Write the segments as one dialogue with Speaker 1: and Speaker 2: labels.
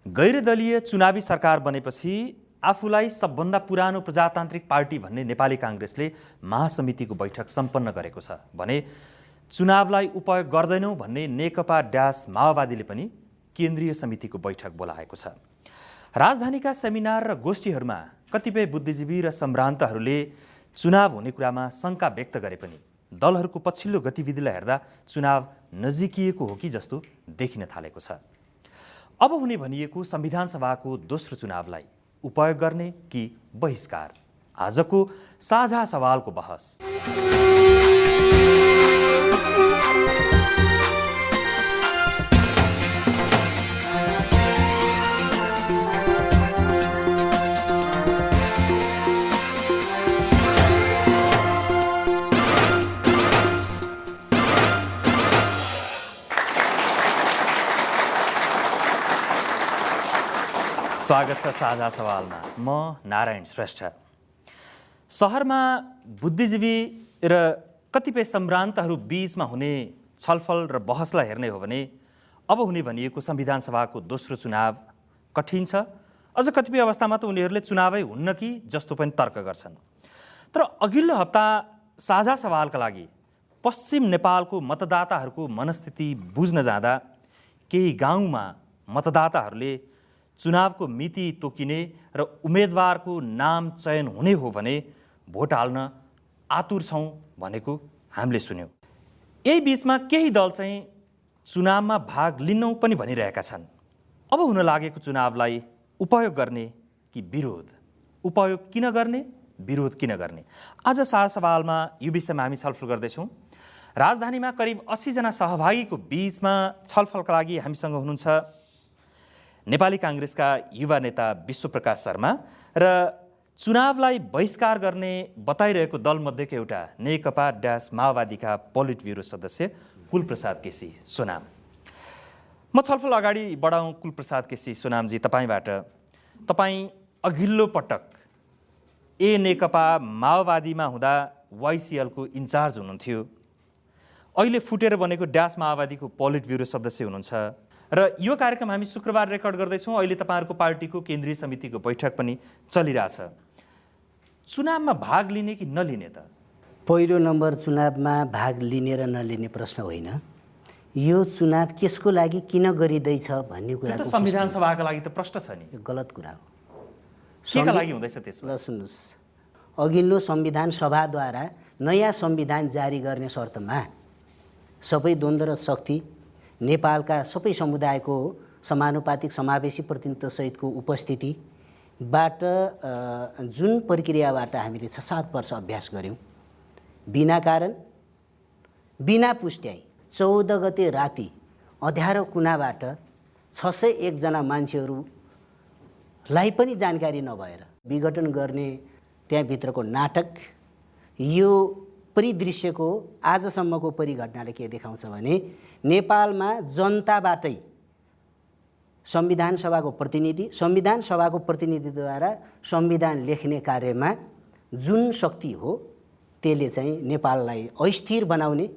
Speaker 1: गैरदलीय चुनावी सरकार बनेपछि आफूलाई सबभन्दा पुरानो प्रजातान्त्रिक पार्टी भन्ने नेपाली काङ्ग्रेसले महासमितिको बैठक सम्पन्न गरेको छ भने चुनावलाई उपयोग गर्दैनौँ भन्ने नेकपा ड्यास माओवादीले पनि केन्द्रीय समितिको बैठक बोलाएको छ। राजधानीका सेमिनार र गोष्ठीहरूमा कतिपय बुद्धिजीवी र सम्भ्रान्तहरूले चुनाव हुने कुरामा शङ्का व्यक्त गरे पनि दलहरूको पछिल्लो गतिविधिलाई हेर्दा चुनाव नजिकिएको हो कि जस्तो देखिन थालेको छ। अब हुने भनिएको संविधान सभाको दोस्रो चुनावलाई उपयोग गर्ने कि बहिष्कार, आजको साझा सवालको बहस। स्वागत छ साझा सवालमा। म नारायण श्रेष्ठ। सहरमा बुद्धिजीवी र कतिपय सम्भ्रान्तहरू बीचमा हुने छलफल र बहसलाई हेर्ने हो भने अब हुने भनिएको संविधान सभाको दोस्रो चुनाव कठिन छ। अझ कतिपय अवस्थामा त उनीहरूले चुनावै हुन्न कि जस्तो पनि तर्क गर्छन्। तर अघिल्लो हप्ता साझा सवालका लागि पश्चिम नेपालको मतदाताहरूको मनस्थिति बुझ्न जाँदा केही गाउँमा मतदाताहरूले चुनावको मिति तोकिने र उम्मेदवारको नाम चयन हुने हो भने भोट हाल्न आतुर छौँ भनेको हामीले सुन्यौँ। यही बीचमा केही दल चाहिँ चुनावमा भाग लिन्नौ पनि भनिरहेका छन्। अब हुन लागेको चुनावलाई उपयोग गर्ने कि विरोध, उपयोग किन गर्ने, विरोध किन गर्ने, आज साझा सवालमा यो विषयमा हामी छलफल गर्दैछौँ। राजधानीमा करिब 80 जना सहभागीको बीचमा छलफलका लागि हामीसँग हुनुहुन्छ नेपाली काङ्ग्रेसका युवा नेता विश्वप्रकाश शर्मा र चुनावलाई बहिष्कार गर्ने बताइरहेको दलमध्येको एउटा नेकपा ड्यास माओवादीका पोलिट ब्युरो सदस्य कुलप्रसाद केसी सोनाम। म छलफल अगाडि बढाउँ कुलप्रसाद केसी सोनामजी तपाईँबाट। तपाईँ अघिल्लो पटक नेकपा माओवादीमा हुँदा वाइसिएलको इन्चार्ज हुनुहुन्थ्यो, अहिले फुटेर बनेको ड्यास माओवादीको पोलिट ब्युरो सदस्य हुनुहुन्छ र यो कार्यक्रम हामी शुक्रबार रेकर्ड गर्दैछौँ। अहिले तपाईँहरूको पार्टीको केन्द्रीय समितिको बैठक पनि चलिरहेछ। चुनावमा भाग लिने कि नलिने त?
Speaker 2: पहिलो नम्बर चुनावमा भाग लिने र नलिने प्रश्न होइन, यो चुनाव कसको लागि किन गरिँदैछ भन्ने कुरा
Speaker 1: त संविधान सभाका लागि त प्रश्न छ नि।
Speaker 2: गलत कुरा हो।
Speaker 1: केका लागि हुँदैछ त्यसमा?
Speaker 2: ल सुन्नुहोस्, अघिल्लो संविधान सभाद्वारा नयाँ संविधान जारी गर्ने शर्तमा सबै द्वन्द्व र शक्ति, नेपालका सबै समुदायको समानुपातिक समावेशी प्रतिनिधित्व सहितको उपस्थितिबाट जुन प्रक्रियाबाट हामीले 6-7 वर्ष अभ्यास गऱ्यौँ, बिना कारण बिना पुष्ट्याइ 14 गते राति अँध्यारो कुनाबाट 601 जना मान्छेहरूलाई पनि जानकारी नभएर विघटन गर्ने त्यहाँभित्रको नाटक, यो परिदृश्यको आजसम्मको परिघटनाले के देखाउँछ भने नेपालमा जनताबाटै संविधान सभाको प्रतिनिधिद्वारा संविधान लेख्ने कार्यमा जुन शक्ति हो त्यसले चाहिँ नेपाललाई अस्थिर बनाउने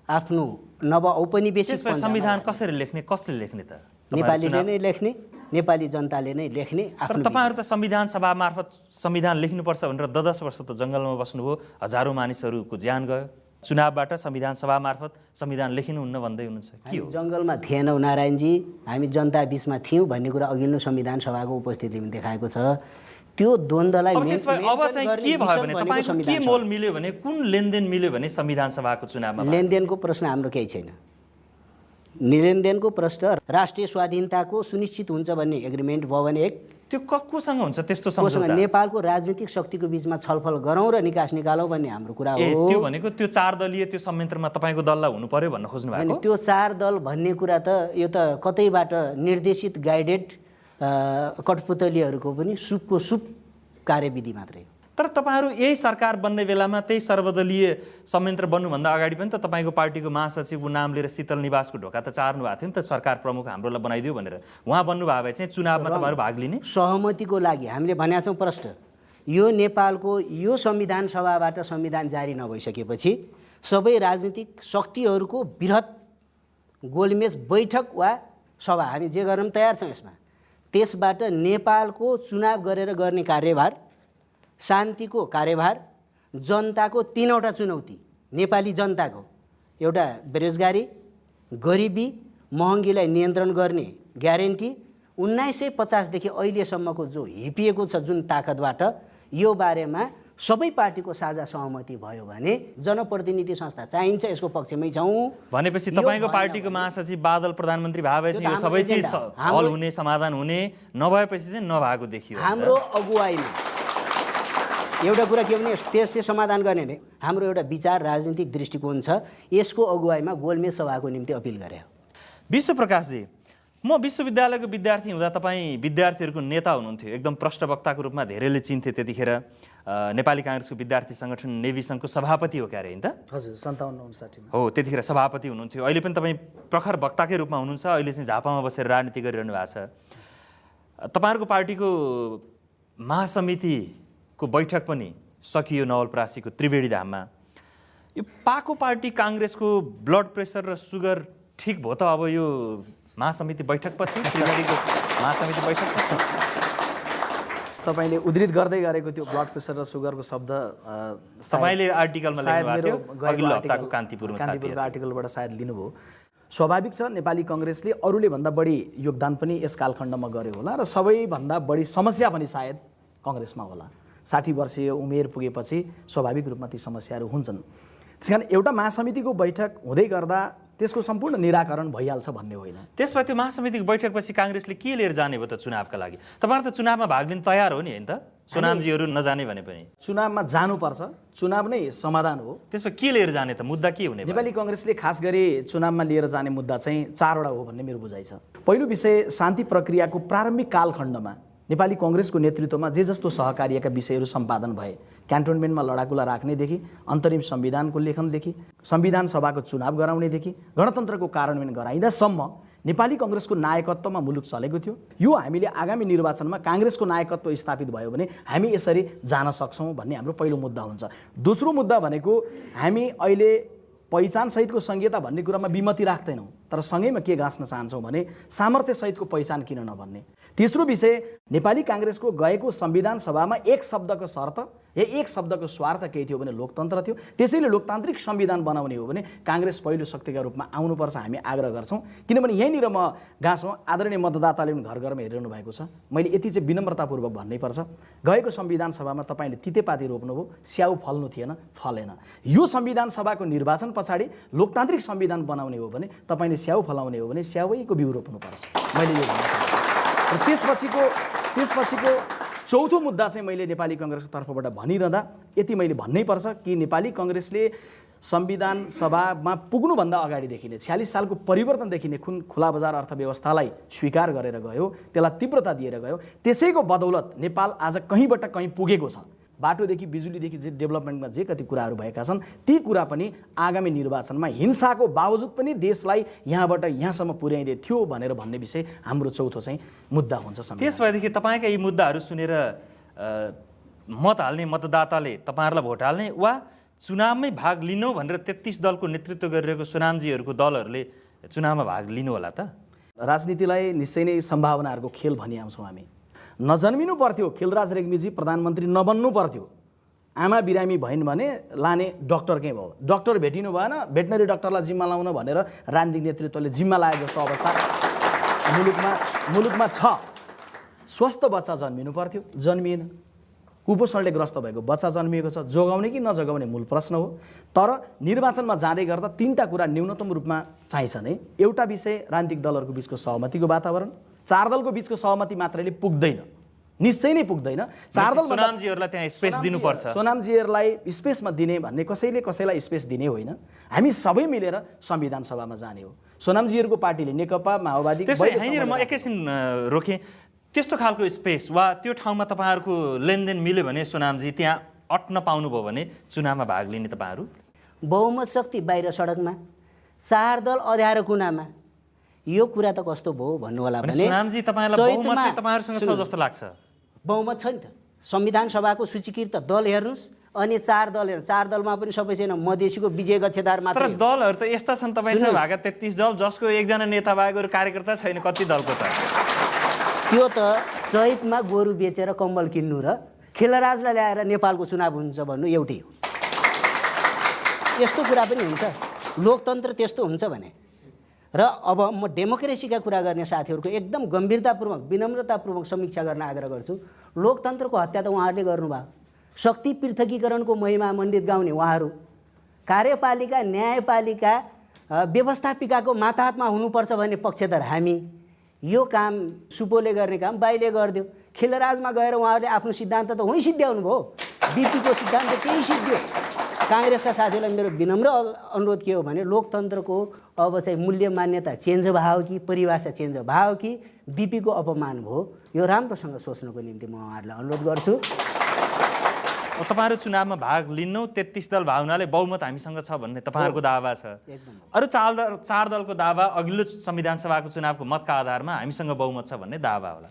Speaker 2: आफ्नो नवऔपनिवेशिक
Speaker 1: संविधान कसरी लेख्ने, कसले लेख्ने त?
Speaker 2: नेपालीले नै लेख्ने, नेपाली जनताले नै लेख्ने।
Speaker 1: तपाईँहरू त संविधान सभा मार्फत संविधान लेख्नुपर्छ भनेर 10 वर्ष त जङ्गलमा बस्नुभयो, हजारौँ मानिसहरूको ज्यान गयो। चुनावबाट संविधान सभा मार्फत संविधान लेखिनुहुन्न भन्दै हुनुहुन्छ, के हो?
Speaker 2: जङ्गलमा थिएनौँ नारायणजी, हामी जनता बिचमा थियौँ भन्ने कुरा अघिल्लो संविधान सभाको उपस्थितिले देखाएको छ। त्यो द्वन्द्वलाई
Speaker 1: अब चाहिँ के भयो भने तपाईँको के मोल मिल्यो भने, कुन लेनदेन मिल्यो भने संविधान सभाको चुनावमा?
Speaker 2: लेनदेनको प्रश्न हाम्रो केही छैन। लेनदेनको प्रश्न राष्ट्रिय स्वाधीनताको सुनिश्चित हुन्छ भन्ने एग्रिमेन्ट भयो भने
Speaker 1: त्यो कोसँग हुन्छ त्यस्तो सम्झौता?
Speaker 2: नेपालको राजनीतिक शक्तिको बीचमा छलफल गरौँ र निकास निकालौँ भन्ने हाम्रो कुरा हो।
Speaker 1: त्यो भनेको त्यो 4 दलीय त्यो संयन्त्रमा तपाईँको दललाई हुनु पर्यो भन्न खोज्नु भएको?
Speaker 2: त्यो 4 दल भन्ने कुरा त यो त कतैबाट निर्देशित गाइडेड कठपुतलीहरूको पनि सुपको सुप कार्यविधि मात्रै हो।
Speaker 1: तर तपाईँहरू यही सरकार बन्ने बेलामा त्यही सर्वदलीय संयन्त्र बन्नुभन्दा अगाडि पनि त तपाईँको पार्टीको महासचिवको नाम लिएर शीतल निवासको ढोका त चार्नु भएको थियो नि त, सरकार प्रमुख हाम्रोलाई बनाइदियो भनेर। उहाँ बन्नुभयो भए चाहिँ चुनावमा तपाईँहरू भाग लिने?
Speaker 2: सहमतिको लागि हामीले भनेका छौँ प्रश्न, यो नेपालको यो संविधान सभाबाट संविधान जारी नभइसकेपछि सबै राजनीतिक शक्तिहरूको बृहत गोलमेज बैठक वा सभा हामी जे गर्न तयार छौँ यसमा त्यसबाट नेपालको चुनाव गरेर गर्ने कार्यभार, शान्तिको कार्यभार, जनताको 3वटा चुनौती, नेपाली जनताको एउटा बेरोजगारी, गरिबी, महँगीलाई नियन्त्रण गर्ने ग्यारेन्टी, 1950 देखि अहिलेसम्मको जो हिपिएको छ जुन ताकतबाट, यो बारेमा सबै पार्टीको साझा सहमति भयो भने जनप्रतिनिधि संस्था चाहिन्छ, यसको पक्षमै छौँ।
Speaker 1: भनेपछि तपाईँको पार्टीको महासचिव बादल प्रधानमन्त्री भए भएपछि यो सबै चिज हल हुने, समाधान हुने, नभएपछि चाहिँ नभएको देखियो।
Speaker 2: हाम्रो अगुवाईमा एउटा कुरा के भने त्यसले समाधान गर्ने नै हाम्रो एउटा विचार राजनीतिक दृष्टिकोण छ, यसको अगुवाईमा गोलमेज सभाको निम्ति अपिल गरे हो।
Speaker 1: विश्वप्रकाशजी, म विश्वविद्यालयको विद्यार्थी हुँदा तपाईँ विद्यार्थीहरूको नेता हुनुहुन्थ्यो, एकदम प्रष्टवक्ताको रूपमा धेरैले चिन्थे। त्यतिखेर नेपाली काङ्ग्रेसको विद्यार्थी सङ्गठन नेभी सङ्घको सभापति हो क्यारे, होइन त?
Speaker 3: हजुर, 57-59
Speaker 1: हो, त्यतिखेर सभापति हुनुहुन्थ्यो। अहिले पनि तपाईँ प्रखर वक्ताकै रूपमा हुनुहुन्छ। अहिले चाहिँ झापामा बसेर राजनीति गरिरहनु भएको छ। तपाईँहरूको पार्टीको महासमितिको बैठक पनि सकियो नवलपरासीको त्रिवेणी धाममा। यो पाको पार्टी काङ्ग्रेसको ब्लड प्रेसर र सुगर ठिक भयो त अब यो महासमिति बैठकपछि, त्रिवेणीको महासमिति बैठकपछि?
Speaker 3: तपाईँले उद्धृत गर्दै गरेको त्यो ब्लड प्रेसर र सुगरको शब्द
Speaker 1: तपाईँले आर्टिकलमा लेख्नुभएको थियो, अघिल्लो हप्ताको कान्तिपुरको
Speaker 3: आर्टिकलबाट सायद लिनुभयो। स्वाभाविक छ, नेपाली कङ्ग्रेसले अरूले भन्दा बढी योगदान पनि यस कालखण्डमा गर्यो होला र सबैभन्दा बढी समस्या पनि सायद कङ्ग्रेसमा होला। 60 वर्षीय उमेर पुगेपछि स्वाभाविक रूपमा ती समस्याहरू हुन्छन्। त्यसकारण एउटा महासमितिको बैठक हुँदै गर्दा त्यसको सम्पूर्ण निराकरण भइहाल्छ भन्ने होइन।
Speaker 1: त्यसमा त्यो महासमितिको बैठकपछि काङ्ग्रेसले के लिएर जाने भयो त चुनावका लागि? तपाईँहरू त चुनावमा भाग लिन तयार हो नि, होइन त? सोनामजीहरू नजाने भने पनि
Speaker 3: चुनावमा जानुपर्छ, चुनाव नै समाधान हो।
Speaker 1: त्यसमा के लिएर जाने त? मुद्दा के हुने?
Speaker 3: नेपाली कङ्ग्रेसले खास गरी चुनावमा लिएर जाने मुद्दा चाहिँ 4वटा हो भन्ने मेरो बुझाइ छ। पहिलो विषय, शान्ति प्रक्रियाको प्रारम्भिक कालखण्डमा नेपाली कङ्ग्रेसको नेतृत्वमा जे जस्तो सहकार्यका विषयहरू सम्पादन भए, क्यान्टोनमेन्टमा लडाकुला राख्नेदेखि, अन्तरिम संविधानको लेखनदेखि, संविधान सभाको चुनाव गराउनेदेखि, गणतन्त्रको कार्यान्वयन गराइँदासम्म नेपाली कङ्ग्रेसको नायकत्वमा मुलुक चलेको थियो। यो हामीले आगामी निर्वाचनमा काङ्ग्रेसको नायकत्व स्थापित भयो भने हामी यसरी जान सक्छौँ भन्ने हाम्रो पहिलो मुद्दा हुन्छ। दोस्रो मुद्दा भनेको हामी अहिले पहिचानसहितको संहिता भन्ने कुरामा विमति राख्दैनौँ, तर सँगैमा के गाँच्न चाहन्छौँ भने सामर्थ्यसहितको पहिचान किन नभन्ने। तेस्रो विषय, नेपाली काङ्ग्रेसको गएको संविधान सभामा एक शब्दको शर्त या एक शब्दको स्वार्थ केही थियो भने लोकतन्त्र थियो। त्यसैले लोकतान्त्रिक संविधान बनाउने हो भने काङ्ग्रेस पहिलो शक्तिका रूपमा आउनुपर्छ, हामी आग्रह गर्छौँ। किनभने यहीँनिर म गाँछौँ, आदरणीय मतदाताले पनि घर घरमा हेरिरहनु भएको छ। मैले यति चाहिँ विनम्रतापूर्वक भन्नै पर्छ, गएको संविधान सभामा तपाईँले तितेपाती रोप्नुभयो, स्याउ फल्नु थिएन, फलेन। यो संविधान सभाको निर्वाचन पछाडि लोकतान्त्रिक संविधान बनाउने हो भने तपाईँले स्याउ फलाउने हो भने स्याउैको बिउ रोप्नुपर्छ। मैले यो भन्न चाहन्छु। र त्यसपछिको चौथो मुद्दा चाहिँ मैले नेपाली कङ्ग्रेसको तर्फबाट भनिरहँदा यति मैले भन्नै पर्छ कि नेपाली कङ्ग्रेसले संविधान सभामा पुग्नुभन्दा अगाडिदेखि नै 46 सालको परिवर्तनदेखि नै खुला बजार अर्थव्यवस्थालाई स्वीकार गरेर गयो, त्यसलाई तीव्रता दिएर गयो। त्यसैको बदौलत नेपाल आज कहीँबाट कहीँ पुगेको छ। बाटोदेखि बिजुलीदेखि जे डेभलपमेन्टमा जे कति कुराहरू भएका छन् ती कुरा पनि आगामी निर्वाचनमा हिंसाको बावजुद पनि देशलाई यहाँबाट यहाँसम्म पुर्याइदिए थियो भनेर भन्ने विषय हाम्रो चौथो चाहिँ मुद्दा हुन्छ।
Speaker 1: त्यसभएदेखि तपाईँका यी मुद्दाहरू सुनेर मत हाल्ने मतदाताले तपाईँहरूलाई भोट हाल्ने वा चुनावमै भाग लिनु भनेर 33 दलको नेतृत्व गरिरहेको सोनामजीहरूको दलहरूले चुनावमा भाग लिनु होला त?
Speaker 3: राजनीतिलाई निश्चय नै सम्भावनाहरूको खेल भनिआउँछौँ हामी। नजन्मिनु पर्थ्यो, खिलराज रेग्मीजी प्रधानमन्त्री नबन्नु पर्थ्यो, आमा बिरामी भइन् भने लाने डक्टरकै भयो, डक्टर भेटिनु भएन, भेटनरी डक्टरलाई जिम्मा लाउन भनेर राजनीतिक नेतृत्वले जिम्मा लाए जस्तो अवस्था मुलुकमा छ। स्वस्थ बच्चा जन्मिनु पर्थ्यो, जन्मिएन। कुपोषणले ग्रस्त भएको बच्चा जन्मिएको छ, जोगाउने कि नजगाउने मूल प्रश्न हो। तर निर्वाचनमा जाँदै गर्दा 3टा कुरा न्यूनतम रूपमा चाहिन्छ नै। एउटा विषय राजनीतिक दलहरूको बिचको सहमतिको वातावरण, 4 दलको बिचको सहमति मात्रैले पुग्दैन, निश्चय नै पुग्दैन। 4 दल
Speaker 1: सोनामजीहरूलाई त्यहाँ स्पेस दिनुपर्छ।
Speaker 3: सोनामजीहरूलाई स्पेसमा दिने भन्ने कसैलाई स्पेस दिने होइन, हामी सबै मिलेर संविधान सभामा जाने हो। सोनामजीहरूको पार्टीले नेकपा माओवादी
Speaker 1: म एकैछिन रोकेँ, त्यस्तो खालको स्पेस वा त्यो ठाउँमा तपाईँहरूको लेनदेन मिल्यो भने सोनामजी त्यहाँ अट्न पाउनुभयो भने चुनावमा भाग लिने तपाईँहरू?
Speaker 2: बहुमत शक्ति बाहिर सडकमा, 4 दल अँध्यारो कुनामा, यो कुरा त कस्तो भयो भन्नु होला भने
Speaker 1: सोनामजी तपाईँलाई बहुमत चाहिँ तपाईँहरूसँग छ जस्तो लाग्छ?
Speaker 2: बहुमत छ नि त। संविधान सभाको सूचीकृत दल हेर्नुहोस् अनि 4 दल हेर्नु, 4 दलमा पनि सबै छैन, मधेसीको विजय गच्छेदार मात्र।
Speaker 1: तर दलहरू त यस्ता छन् तपाईँसँग भएका 33 दल जसको एकजना नेता बाहेक अरू कार्यकर्ता छैन, कति दलको त?
Speaker 2: त्यो त चैतमा गोरु बेचेर कम्बल किन्नु र खेलराजलाई ल्याएर नेपालको चुनाव हुन्छ भन्नु एउटै हो। यस्तो कुरा पनि हुन्छ, लोकतन्त्र त्यस्तो हुन्छ भने। र अब म डेमोक्रेसीका कुरा गर्ने साथीहरूको एकदम गम्भीरतापूर्वक विनम्रतापूर्वक समीक्षा गर्न आग्रह गर्छु। लोकतन्त्रको हत्या त उहाँहरूले गर्नुभयो। शक्ति पृथकीकरणको महिमा मण्डित गाउने उहाँहरू, कार्यपालिका न्यायपालिका व्यवस्थापिकाको माताहतमा हुनुपर्छ भन्ने पक्षधर हामी। यो काम सुपोले गर्ने काम बाइले गरिदियो। खेलराजमा गएर उहाँहरूले आफ्नो सिद्धान्त त वहीँ सिद्ध्याउनु भयो, बिपीको सिद्धान्त त्यही सिद्धियो। काङ्ग्रेसका साथीहरूलाई मेरो विनम्र अनुरोध के हो भने लोकतन्त्रको अब चाहिँ मूल्य मान्यता चेन्ज भयो कि परिभाषा चेन्ज भयो कि बिपीको अपमान भयो, यो राम्रोसँग सोच्नको निम्ति म उहाँहरूलाई अनुरोध गर्छु।
Speaker 1: तपाईँहरू चुनावमा भाग लिनु 33 दल भए हुनाले बहुमत हामीसँग छ भन्ने तपाईँहरूको दावा छ। अरू 4 दलको दावा अघिल्लो संविधान सभाको चुनावको मतका आधारमा हामीसँग बहुमत छ भन्ने दावा होला।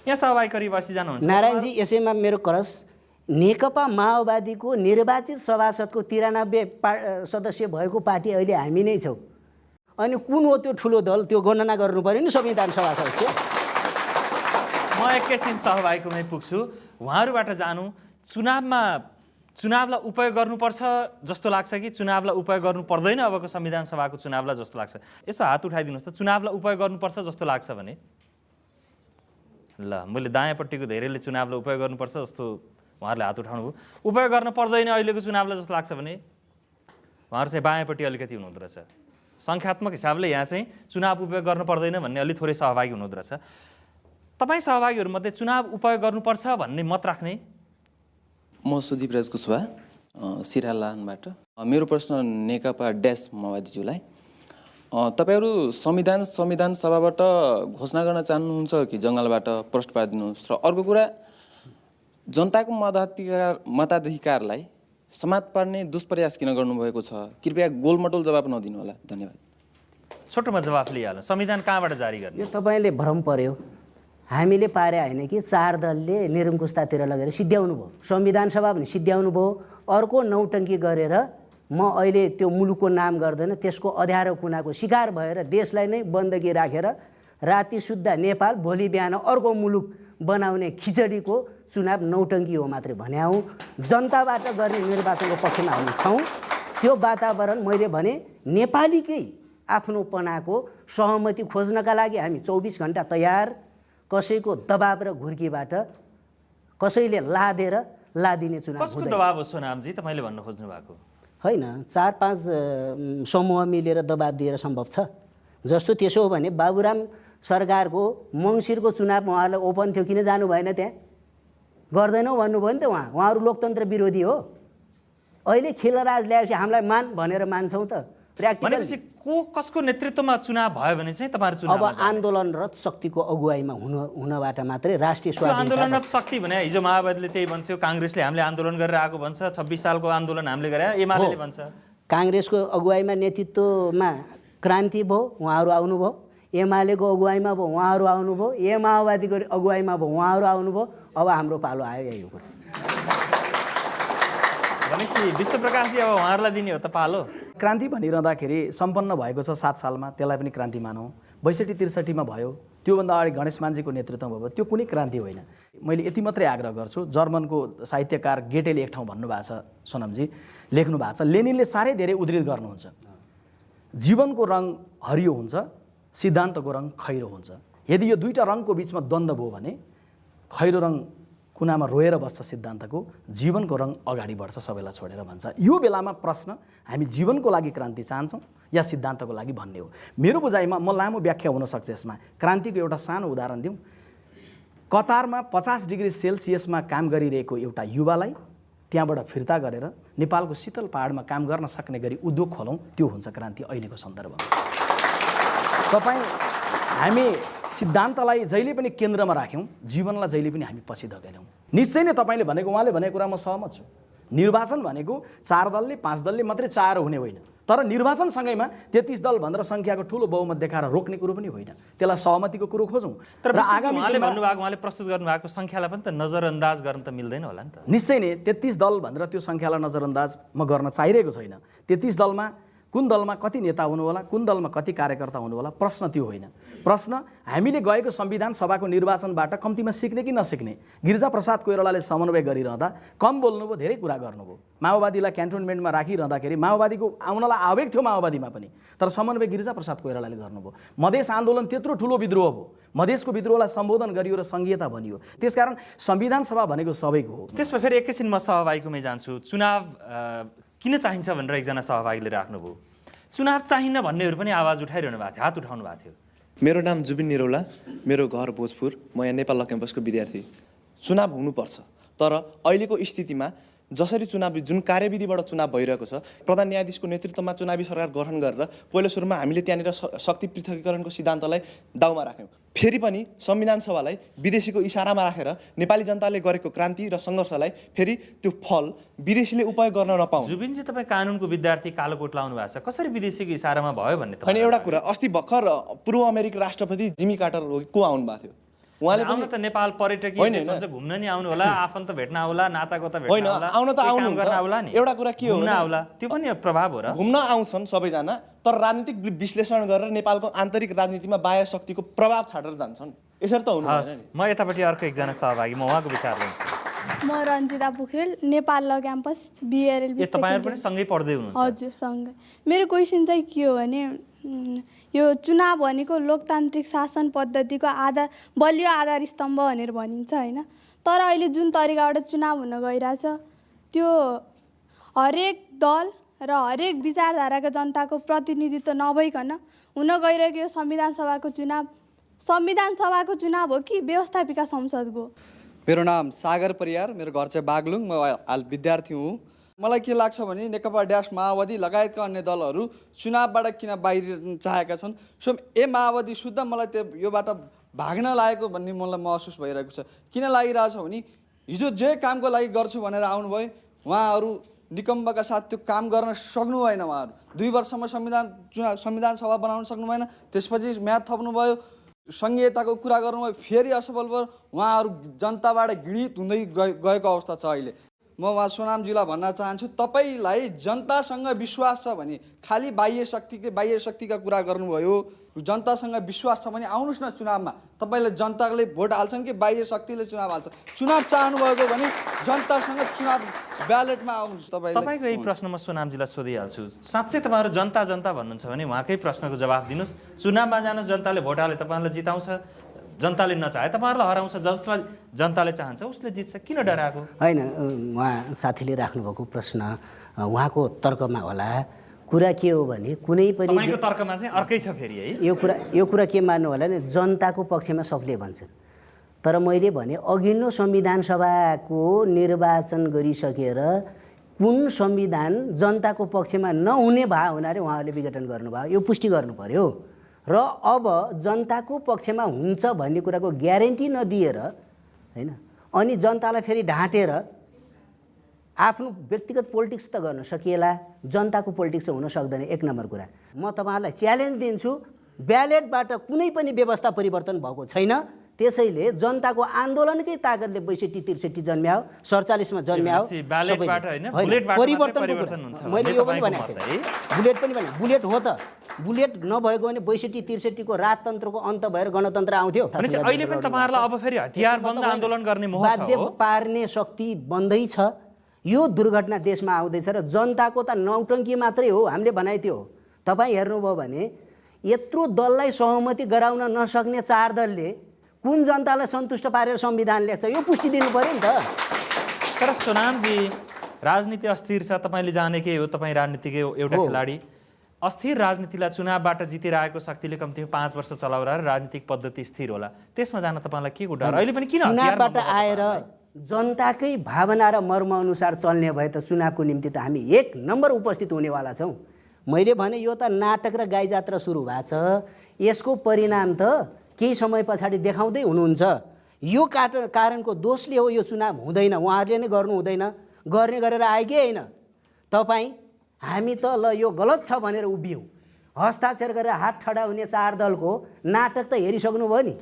Speaker 1: यहाँ सहभागी करिब 80 जना हुन्छ।
Speaker 2: नारायणजी, यसैमा मेरो करस, नेकपा माओवादीको निर्वाचित सभासदको 93 सदस्य भएको पार्टी अहिले हामी नै छौँ। अनि कुन हो त्यो ठुलो दल, त्यो गणना गर्नु पऱ्यो नि संविधान सभा सदस्य।
Speaker 1: म एकैछिन सहभागीकोमै पुग्छु। उहाँहरूबाट जानु, चुनावलाई उपयोग गर्नुपर्छ जस्तो लाग्छ कि चुनावलाई उपयोग गर्नु पर्दैन अबको संविधान सभाको चुनावलाई जस्तो लाग्छ? यसो हात उठाइदिनुहोस् त। चुनावलाई उपयोग गर्नुपर्छ जस्तो लाग्छ भने? ल, मैले दायाँपट्टिको धेरैले चुनावलाई उपयोग गर्नुपर्छ जस्तो उहाँहरूले हात उठाउनु भयो। उपयोग गर्न पर्दैन अहिलेको चुनावलाई जस्तो लाग्छ भने? उहाँहरू चाहिँ बायाँपट्टि अलिकति हुनुहुँदो रहेछ। सङ्ख्यात्मक हिसाबले यहाँ चाहिँ चुनाव उपयोग गर्नु पर्दैन भन्ने अलिक थोरै सहभागी हुनुहुँदो रहेछ। तपाईँ सहभागीहरूमध्ये चुनाव उपयोग गर्नुपर्छ भन्ने मत राख्ने?
Speaker 4: म सुदीप राज कुशवाहा, सिरालानबाट। मेरो प्रश्न नेकपा ड्यास माओवादीज्यूलाई, तपाईँहरू संविधान सभाबाट घोषणा गर्न चाहनुहुन्छ कि जङ्गलबाट प्रश्न पारिदिनुहोस्? र अर्को कुरा, जनताको मताधिकारलाई समाप्त पार्ने दुष्प्रयास किन गर्नुभएको छ? कृपया गोलमटोल जवाब नदिनु होला। धन्यवाद।
Speaker 1: छोटोमा जवाफ लिइहाल्नु। संविधान कहाँबाट जारी गर्ने?
Speaker 2: यो तपाईँले भ्रम पर्यो। हामीले पारे होइन कि 4 दलले निरङ्कुशतातिर लगेर सिद्ध्याउनु भयो। संविधान सभा पनि सिद्ध्याउनु भयो। अर्को नौटङ्की गरेर म अहिले त्यो मुलुकको नाम गर्दैन, त्यसको अँध्यारो कुनाको शिकार भएर देशलाई नै बन्दगी राखेर राति सुत्दा नेपाल, भोलि बिहान अर्को मुलुक बनाउने खिचडीको चुनाव नौटङ्की हो मात्रै भने हौँ। जनताबाट गर्ने निर्वाचनको पक्षमा हामी छौँ। त्यो वातावरण मैले भने नेपालीकै आफ्नोपनाको सहमति खोज्नका लागि हामी 24 घन्टा तयार। कसैको दबाब र घुर्कीबाट कसैले लादिने चुनाव
Speaker 1: कसको दबाब हो सोनामजी तपाईँले भन्न खोज्नु भएको?
Speaker 2: होइन, 4-5 समूह मिलेर दबाब दिएर सम्भव छ। जस्तो त्यसो हो भने बाबुराम सरकारको मङ्सिरको चुनाव उहाँहरूलाई ओपन थियो, किन जानु भएन? त्यहाँ गर्दैनौँ भन्नुभयो नि त। उहाँहरू लोकतन्त्र विरोधी हो। अहिले खेलराज ल्याएपछि हामीलाई मान भनेर मान्छौँ त?
Speaker 1: भनेपछि कसको नेतृत्वमा चुनाव भयो भने चाहिँ तपाईँहरू चुनाव?
Speaker 2: अब आन्दोलनरत शक्तिको अगुवाईमा हुनबाट मात्रै राष्ट्रिय स्वाधीनता।
Speaker 1: आन्दोलनरत शक्ति भने हिजो माओवादीले त्यही भन्थ्यो, काङ्ग्रेसले हामीले आन्दोलन गरेर आएको भन्छ, 26 सालको आन्दोलन हामीले गरे, एमाले भन्छ।
Speaker 2: काङ्ग्रेसको अगुवाईमा नेतृत्वमा क्रान्ति भयो, उहाँहरू आउनुभयो। एमालेको अगुवाईमा भयो, उहाँहरू आउनुभयो। माओवादीको अगुवाईमा भयो, उहाँहरू आउनुभयो। अब हाम्रो पालो आयो यो कुरा।
Speaker 1: भनेपछि विश्वप्रकाशजी अब उहाँहरूलाई दिने हो त पालो?
Speaker 3: क्रान्ति भनिरहँदाखेरि सम्पन्न भएको छ 7 सालमा, त्यसलाई पनि क्रान्ति मानौँ। 62-63 भयो, त्योभन्दा अगाडि गणेश मानजीको नेतृत्वमा भयो, त्यो कुनै क्रान्ति होइन। मैले यति मात्रै आग्रह गर्छु, जर्मनको साहित्यकार गेटेले एक ठाउँ भन्नुभएको छ, सोनमजी लेख्नु भएको छ, लेनिनले साह्रै धेरै उद्धृत गर्नुहुन्छ, जीवनको रङ हरियो हुन्छ, सिद्धान्तको रङ खैरो हुन्छ। यदि यो दुईटा रङको बिचमा द्वन्द्व भयो भने खैरो रङ कुनामा रोएर बस्छ सिद्धान्तको, जीवनको रङ अगाडि बढ्छ सबैलाई छोडेर भन्छ। यो बेलामा प्रश्न हामी जीवनको लागि क्रान्ति चाहन्छौँ या सिद्धान्तको लागि भन्ने हो। मेरो बुझाइमा म लामो व्याख्या हुनसक्छ यसमा। क्रान्तिको एउटा सानो उदाहरण दिउँ। कतारमा 50 डिग्री सेल्सियसमा काम गरिरहेको एउटा युवालाई त्यहाँबाट फिर्ता गरेर नेपालको शीतल पहाडमा काम गर्न सक्ने गरी उद्योग खोलौँ, त्यो हुन्छ क्रान्ति अहिलेको सन्दर्भमा। हामी सिद्धान्तलाई जहिले पनि केन्द्रमा राख्यौँ, जीवनलाई जहिले पनि हामी पछि धकेल्यौँ। निश्चय नै तपाईँले भनेको, उहाँले भनेको कुरा म सहमत छु। निर्वाचन भनेको 4 दलले 5 दलले मात्रै चाहेर हुने होइन, तर निर्वाचनसँगैमा 33 दल भनेर सङ्ख्याको ठुलो बहुमत देखाएर रोक्ने कुरो पनि होइन। त्यसलाई सहमतिको कुरो खोजौँ।
Speaker 1: तर उहाँले भन्नुभएको, उहाँले प्रस्तुत गर्नुभएको सङ्ख्यालाई पनि त नजरअन्दाज गर्न त मिल्दैन होला नि त?
Speaker 3: निश्चय नै 33 दल भनेर त्यो सङ्ख्यालाई नजरअन्दाज म गर्न चाहिरहेको छैन। 33 दलमा कुन दलमा कति नेता हुनु होला, कुन दलमा कति कार्यकर्ता हुनु होला, प्रश्न त्यो होइन। प्रश्न हामीले गएको संविधान सभाको निर्वाचनबाट कम्तीमा सिक्ने कि नसिक्ने। गिरिजाप्रसाद कोइरालाले समन्वय गरिरहँदा कम बोल्नुभयो, धेरै कुरा गर्नुभयो। माओवादीलाई क्यान्टोनमेन्टमा राखिरहँदाखेरि माओवादीको आउनलाई आवेग थियो माओवादीमा पनि, तर समन्वय गिरिजाप्रसाद कोइरालाले गर्नुभयो। मधेस आन्दोलन त्यत्रो ठुलो विद्रोह भयो, मधेसको विद्रोहलाई सम्बोधन गरियो र संघीयता भनियो। त्यसकारण संविधान सभा भनेको सबैको हो।
Speaker 1: त्यसमा फेरि एकैछिन म सहभागीमै जान्छु। चुनाव किन चाहिन्छ भनेर एकजना सहभागीले राख्नुभयो। चुनाव चाहिन्न भन्नेहरू पनि आवाज उठाइरहनु भएको थियो, हात उठाउनु भएको थियो।
Speaker 5: मेरो नाम जुबिन निरौला, मेरो घर भोजपुर, म यहाँ नेपाल ल क्याम्पसको विद्यार्थी। चुनाव हुनुपर्छ, तर अहिलेको स्थितिमा जसरी चुनाव जुन कार्यविधिबाट चुनाव भइरहेको छ, प्रधान न्यायाधीशको नेतृत्वमा चुनावी सरकार गठन गरेर पहिलो सुरुमा हामीले त्यहाँनिर शक्ति पृथकीकरणको सिद्धान्तलाई दाउमा राख्यौँ। फेरि पनि संविधान सभालाई विदेशीको इसारामा राखेर नेपाली जनताले गरेको क्रान्ति र सङ्घर्षलाई फेरि त्यो फल विदेशीले उपयोग गर्न नपाउँ।
Speaker 1: जुबिनजी, तपाईँ कानुनको विद्यार्थी, कालो कोट लाउनु भएको छ, कसरी विदेशीको इसारामा भयो भन्ने
Speaker 5: होइन, एउटा कुरा, अस्ति भर्खर पूर्व अमेरिकी राष्ट्रपति जिमी कार्टर को आउनु भएको थियो। उहाँले
Speaker 1: आउन त नेपाल पर्यटकीय देश भन्छ, घुम्न नि आउनु होला, आफन्त भेट्न आउला, नातागोता भेट्न
Speaker 5: होइन,
Speaker 1: आउला,
Speaker 5: आउन त
Speaker 1: काम
Speaker 5: आउनुहुन्छ।
Speaker 1: गर्न आउला नि।
Speaker 5: एउटा कुरा के हो
Speaker 1: घुम्न आउला, त्यो पनि प्रभाव हो र।
Speaker 5: घुम्न आउँछन् सबैजना, तर राजनीतिक विश्लेषण गरेर नेपालको आन्तरिक राजनीतिमा बाह्य शक्तिको प्रभाव छाडेर जान्छन्। यसरी त हुनु भएन नि।
Speaker 1: म यतापट्टि अर्को एकजना सहभागी, म उहाँको विचार लिन्छु।
Speaker 6: म रन्जिता पोखरेल, नेपाल ल क्याम्पस बिएलएल।
Speaker 1: तपाईँहरू पनि सँगै पढ्दै हुनुहुन्छ?
Speaker 6: हजुर, सँगै। मेरो क्वेसन चाहिँ के हो भने, यो चुनाव भनेको लोकतान्त्रिक शासन पद्धतिको बलियो आधार स्तम्भ भनेर भनिन्छ होइन, तर अहिले जुन तरिकाबाट चुनाव हुन गइरहेछ त्यो हरेक दल र हरेक विचारधाराका जनताको प्रतिनिधित्व नभइकन हुन गइरहेको यो संविधान सभाको चुनाव हो कि व्यवस्थापिका संसदको?
Speaker 7: मेरो नाम सागर परियार, मेरो घर चाहिँ बागलुङ, म हाल विद्यार्थी हुँ। मलाई के लाग्छ भने नेकपा ड्यास माओवादी लगायतका अन्य दलहरू चुनावबाट किन बाहिर चाहेका छन्। सो माओवादी शुद्ध मलाई त्यो योबाट भाग्न लागेको भन्ने मलाई महसुस भइरहेको छ। किन लागिरहेछ भने हिजो जे कामको लागि गर्छु भनेर आउनुभयो, उहाँहरू निकम्बका साथ त्यो काम गर्न सक्नु भएन। उहाँहरू 2 वर्षसम्म संविधान सभा बनाउन सक्नु भएन, त्यसपछि म्याद थप्नुभयो, सङ्घीयताको कुरा गर्नुभयो, फेरि असफल भयो। उहाँहरू जनताबाट घृणित हुँदै गएको अवस्था छ अहिले। म उहाँ सोनामजीलाई भन्न चाहन्छु, तपाईँलाई जनतासँग विश्वास छ भने खालि बाह्य शक्तिका कुरा गर्नुभयो। जनतासँग विश्वास छ भने आउनुहोस् न चुनावमा। तपाईँलाई जनताले भोट हाल्छन् कि बाह्य शक्तिले चुनाव हाल्छ? चुनाव चाहनुभएको भने जनतासँग चुनाव ब्यालेटमा आउनुहोस्।
Speaker 1: तपाईँको यही प्रश्न म सोनामजीलाई सोधिहाल्छु। साँच्चै तपाईँहरू जनता भन्नुहुन्छ भने उहाँकै प्रश्नको जवाफ दिनुहोस्। चुनावमा जानुहोस्, जनताले भोट हाले तपाईँलाई जिताउँछ, जनताले नचाहे तपाईँहरूलाई हराउँछ, जसलाई जनताले चाहन्छ उसले जित्छ, किन डराएको?
Speaker 2: होइन, उहाँ साथीले राख्नुभएको प्रश्न उहाँको तर्कमा होला। कुरा के हो भने कुनै पनि
Speaker 1: तपाईँको तर्कमा चाहिँ अर्कै छ फेरि है।
Speaker 2: यो कुरा के मान्नु होला नि, जनताको पक्षमा सबले भन्छन्, तर मैले भने अघिल्लो संविधान सभाको निर्वाचन गरिसकेर कुन संविधान जनताको पक्षमा नहुने भए हुनाले उहाँहरूले विघटन गर्नुभयो, यो पुष्टि गर्नु पर्यो। र अब जनताको पक्षमा हुन्छ भन्ने कुराको ग्यारेन्टी नदिएर होइन, अनि जनतालाई फेरि ढाँटेर आफ्नो व्यक्तिगत पोलिटिक्स त गर्न सकिएला, जनताको पोलिटिक्स हुन सक्दैन। 1 नम्बर कुरा म तपाईँहरूलाई च्यालेन्ज दिन्छु, ब्यालेटबाट कुनै पनि व्यवस्था परिवर्तन भएको छैन। त्यसैले जनताको आन्दोलनकै ताकतले 62-63 जन्म्यायो, 47 मा जन्म्यायो। मैले यो पनि भनेको छु, बुलेट पनि भने बुलेट हो त। बुलेट नभएको भने 62-63 को राजतन्त्रको अन्त भएर गणतन्त्र आउँथ्यो।
Speaker 1: अहिले पनि तपाईँहरूलाई अब फेरि हतियारबन्द आन्दोलन गर्ने मोह छ,
Speaker 2: बाध्य पार्ने शक्ति बन्दैछ। यो दुर्घटना देशमा आउँदैछ र जनताको त नौटङ्की मात्रै हो, हामीले बनाइदियो हो। तपाईँ हेर्नुभयो भने यत्रो दललाई सहमति गराउन नसक्ने 4 दलले कुन जनतालाई सन्तुष्ट पारेर संविधान लेख्छ, यो पुष्टि दिनु पर्यो नि त।
Speaker 1: तर सोनामजी, राजनीति अस्थिर छ, तपाईँले जानेकै हो, तपाईँ राजनीतिकै एउटा खेलाडी। अस्थिर राजनीतिलाई चुनावबाट जितिरहेको शक्तिले कम्तीमा 5 वर्ष चलाउला र राजनीतिक पद्धति स्थिर होला, त्यसमा जान तपाईँलाई के को डर? अहिले पनि किन
Speaker 2: चुनावबाट आएर जनताकै भावना र मर्म अनुसार चल्ने भए त चुनावको निम्ति त हामी 1 नम्बर उपस्थित हुनेवाला छौँ। मैले भने यो त नाटक र गाई जात्रा सुरु भएको छ, यसको परिणाम त केही समय पछाडि देखाउँदै हुनुहुन्छ। यो कारणको दोषले हो यो चुनाव हुँदैन, उहाँहरूले नै गर्नु हुँदैन, गर्ने गरेर आए कि होइन? तपाईँ हामी त ल यो गलत छ भनेर उभियौँ, हस्ताक्षर गरेर हात ठडा हुने 4 दलको नाटक त हेरिसक्नुभयो नि।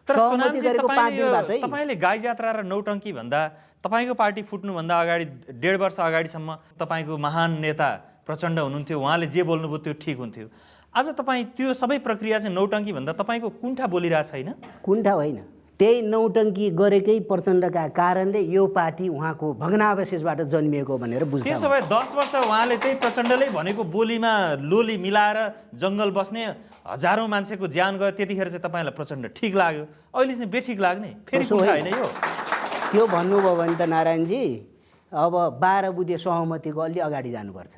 Speaker 1: तर तपाईँले गाई जात्रा र नौटङ्की भन्दा तपाईँको पार्टी फुट्नुभन्दा अगाडि 1.5 वर्ष अगाडिसम्म तपाईँको महान नेता प्रचण्ड हुनुहुन्थ्यो, उहाँले जे बोल्नुभयो त्यो ठिक हुन्थ्यो। आज तपाईँ त्यो सबै प्रक्रिया चाहिँ नौटङ्की भन्दा तपाईँको कुण्ठा बोलिरहेको छैन?
Speaker 2: कुण्ठा होइन, त्यही नौटङ्की गरेकै प्रचण्डका कारणले यो पार्टी उहाँको भग्नावशेषबाट जन्मिएको भनेर बुझ्छ।
Speaker 1: त्यसो भए 10 वर्ष उहाँले त्यही प्रचण्डले भनेको बोलीमा लोली मिलाएर जङ्गल बस्ने हजारौँ मान्छेको ज्यान गयो, त्यतिखेर चाहिँ तपाईँलाई प्रचण्ड ठिक लाग्यो, अहिले चाहिँ बेठिक लाग्ने? फेरि कुण्ठा होइन यो?
Speaker 2: त्यो भन्नुभयो भने त नारायणजी अब 12 बुँदे सहमतिको अलि अगाडि जानुपर्छ।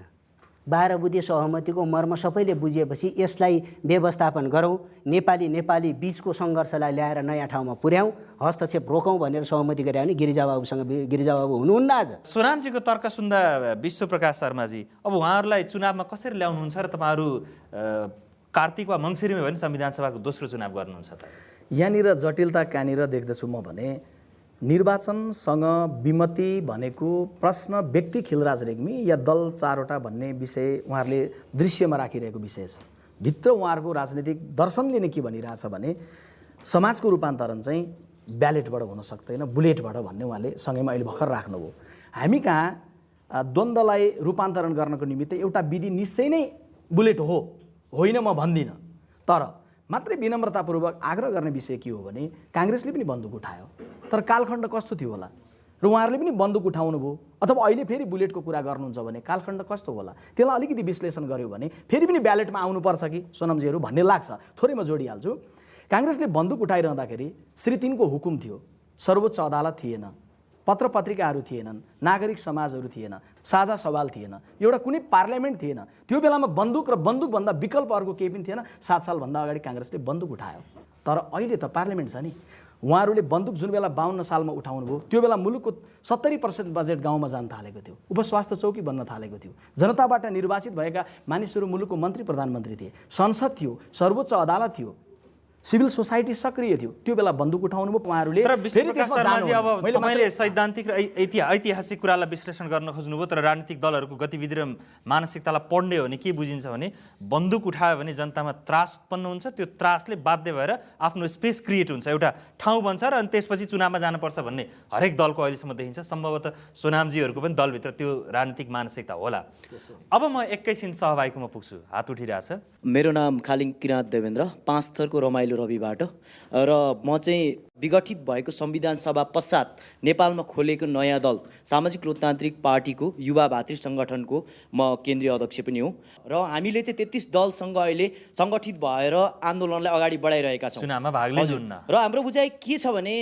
Speaker 2: 12 बुँदे सहमतिको मर्म सबैले बुझेपछि यसलाई व्यवस्थापन गरौँ, नेपाली बीचको सङ्घर्षलाई ल्याएर नयाँ ठाउँमा पुर्याउँ, हस्तक्षेप रोकौँ भनेर सहमति गरे भने गिरिजाबाबु हुनुहुन्न आज।
Speaker 1: सोनामजीको तर्क सुन्दा विश्वप्रकाश शर्माजी, अब उहाँहरूलाई चुनावमा कसरी ल्याउनुहुन्छ र तपाईँहरू कार्तिक वा मङ्सिरमा भने संविधान सभाको दोस्रो चुनाव गर्नुहुन्छ त?
Speaker 3: यहाँनिर जटिलता कहाँनिर देख्दछु म भने निर्वाचनसँग विमति भनेको प्रश्न व्यक्ति खिलराज रेग्मी या दल 4वटा भन्ने विषय उहाँहरूले दृश्यमा राखिरहेको विषय छ। भित्र उहाँहरूको राजनीतिक दर्शनले नै के भनिरहेछ भने समाजको रूपान्तरण चाहिँ ब्यालेटबाट हुन सक्दैन, बुलेटबाट भन्ने उहाँले सँगैमा अहिले भर्खर राख्नुभयो। हामी कहाँ द्वन्द्वलाई रूपान्तरण गर्नको निमित्त एउटा विधि निश्चय नै बुलेट होइन म भन्दिनँ, तर मात्रै विनम्रतापूर्वक आग्रह गर्ने विषय के हो भने काङ्ग्रेसले पनि बन्दुक उठायो, तर कालखण्ड कस्तो थियो होला र उहाँहरूले पनि बन्दुक उठाउनु भयो, अथवा अहिले फेरि बुलेटको कुरा गर्नुहुन्छ भने कालखण्ड कस्तो होला, त्यसलाई अलिकति विश्लेषण गर्यो भने फेरि पनि ब्यालेटमा आउनुपर्छ कि सोनमजीहरू भन्ने लाग्छ। थोरै म जोडिहाल्छु। काङ्ग्रेसले बन्दुक उठाइरहँदाखेरि श्री 3 को हुकुम थियो, सर्वोच्च अदालत थिएन, पत्र पत्रिकाहरू थिएनन्, नागरिक समाजहरू थिएन, साझा सवाल थिएन, एउटा कुनै पार्लियामेन्ट थिएन। त्यो बेलामा बन्दुक र बन्दुकभन्दा विकल्प अर्को केही पनि थिएन। 7 सालभन्दा अगाडि काङ्ग्रेसले बन्दुक उठायो, तर अहिले त पार्लियामेन्ट छ नि। उहाँहरूले बन्दुक जुन बेला 52 सालमा उठाउनु भयो त्यो बेला मुलुकको 70% बजेट गाउँमा जान थालेको थियो, उपस्वास्थ्य चौकी बन्न थालेको थियो, जनताबाट निर्वाचित भएका मानिसहरू मुलुकको मन्त्री प्रधानमन्त्री थिए, संसद थियो, सर्वोच्च अदालत थियो, सिभिल सोसाइटी सक्रिय थियो। त्यो बेला बन्दुक उठाउनु भयो उहाँहरूले।
Speaker 1: तर विश्वप्रकाश शर्माजी, अब तपाईँले सैद्धान्तिक र ऐतिहासिक कुरालाई विश्लेषण गर्न खोज्नुभयो, तर राजनीतिक दलहरूको गतिविधि र मानसिकतालाई पढ्ने हो भने के बुझिन्छ भने बन्दुक उठायो भने जनतामा त्रास उत्पन्न हुन्छ, त्यो त्रासले बाध्य भएर आफ्नो स्पेस क्रिएट हुन्छ, एउटा ठाउँ बन्छ र अनि त्यसपछि चुनावमा जानुपर्छ भन्ने हरेक दलको अहिलेसम्म देखिन्छ। सम्भवतः सोनामजीहरूको पनि दलभित्र त्यो राजनीतिक मानसिकता होला। अब म एकैछिन सहभागीकोमा पुग्छु, हात उठिरहेछ।
Speaker 8: मेरो नाम खालिङ किराँत देवेन्द्र, 5 थरको रमाइलो रविबाट, र म चाहिँ विघटित भएको संविधान सभा पश्चात नेपालमा खोलेको नयाँ दल सामाजिक लोकतान्त्रिक पार्टीको युवा भातृ सङ्गठनको म केन्द्रीय अध्यक्ष पनि हुँ, र हामीले चाहिँ 33 दलसँग अहिले सङ्गठित भएर आन्दोलनलाई अगाडि बढाइरहेका छौँ।
Speaker 1: चुनावमा भाग लिनुहुन्न।
Speaker 8: र हाम्रो बुझाइ के छ भने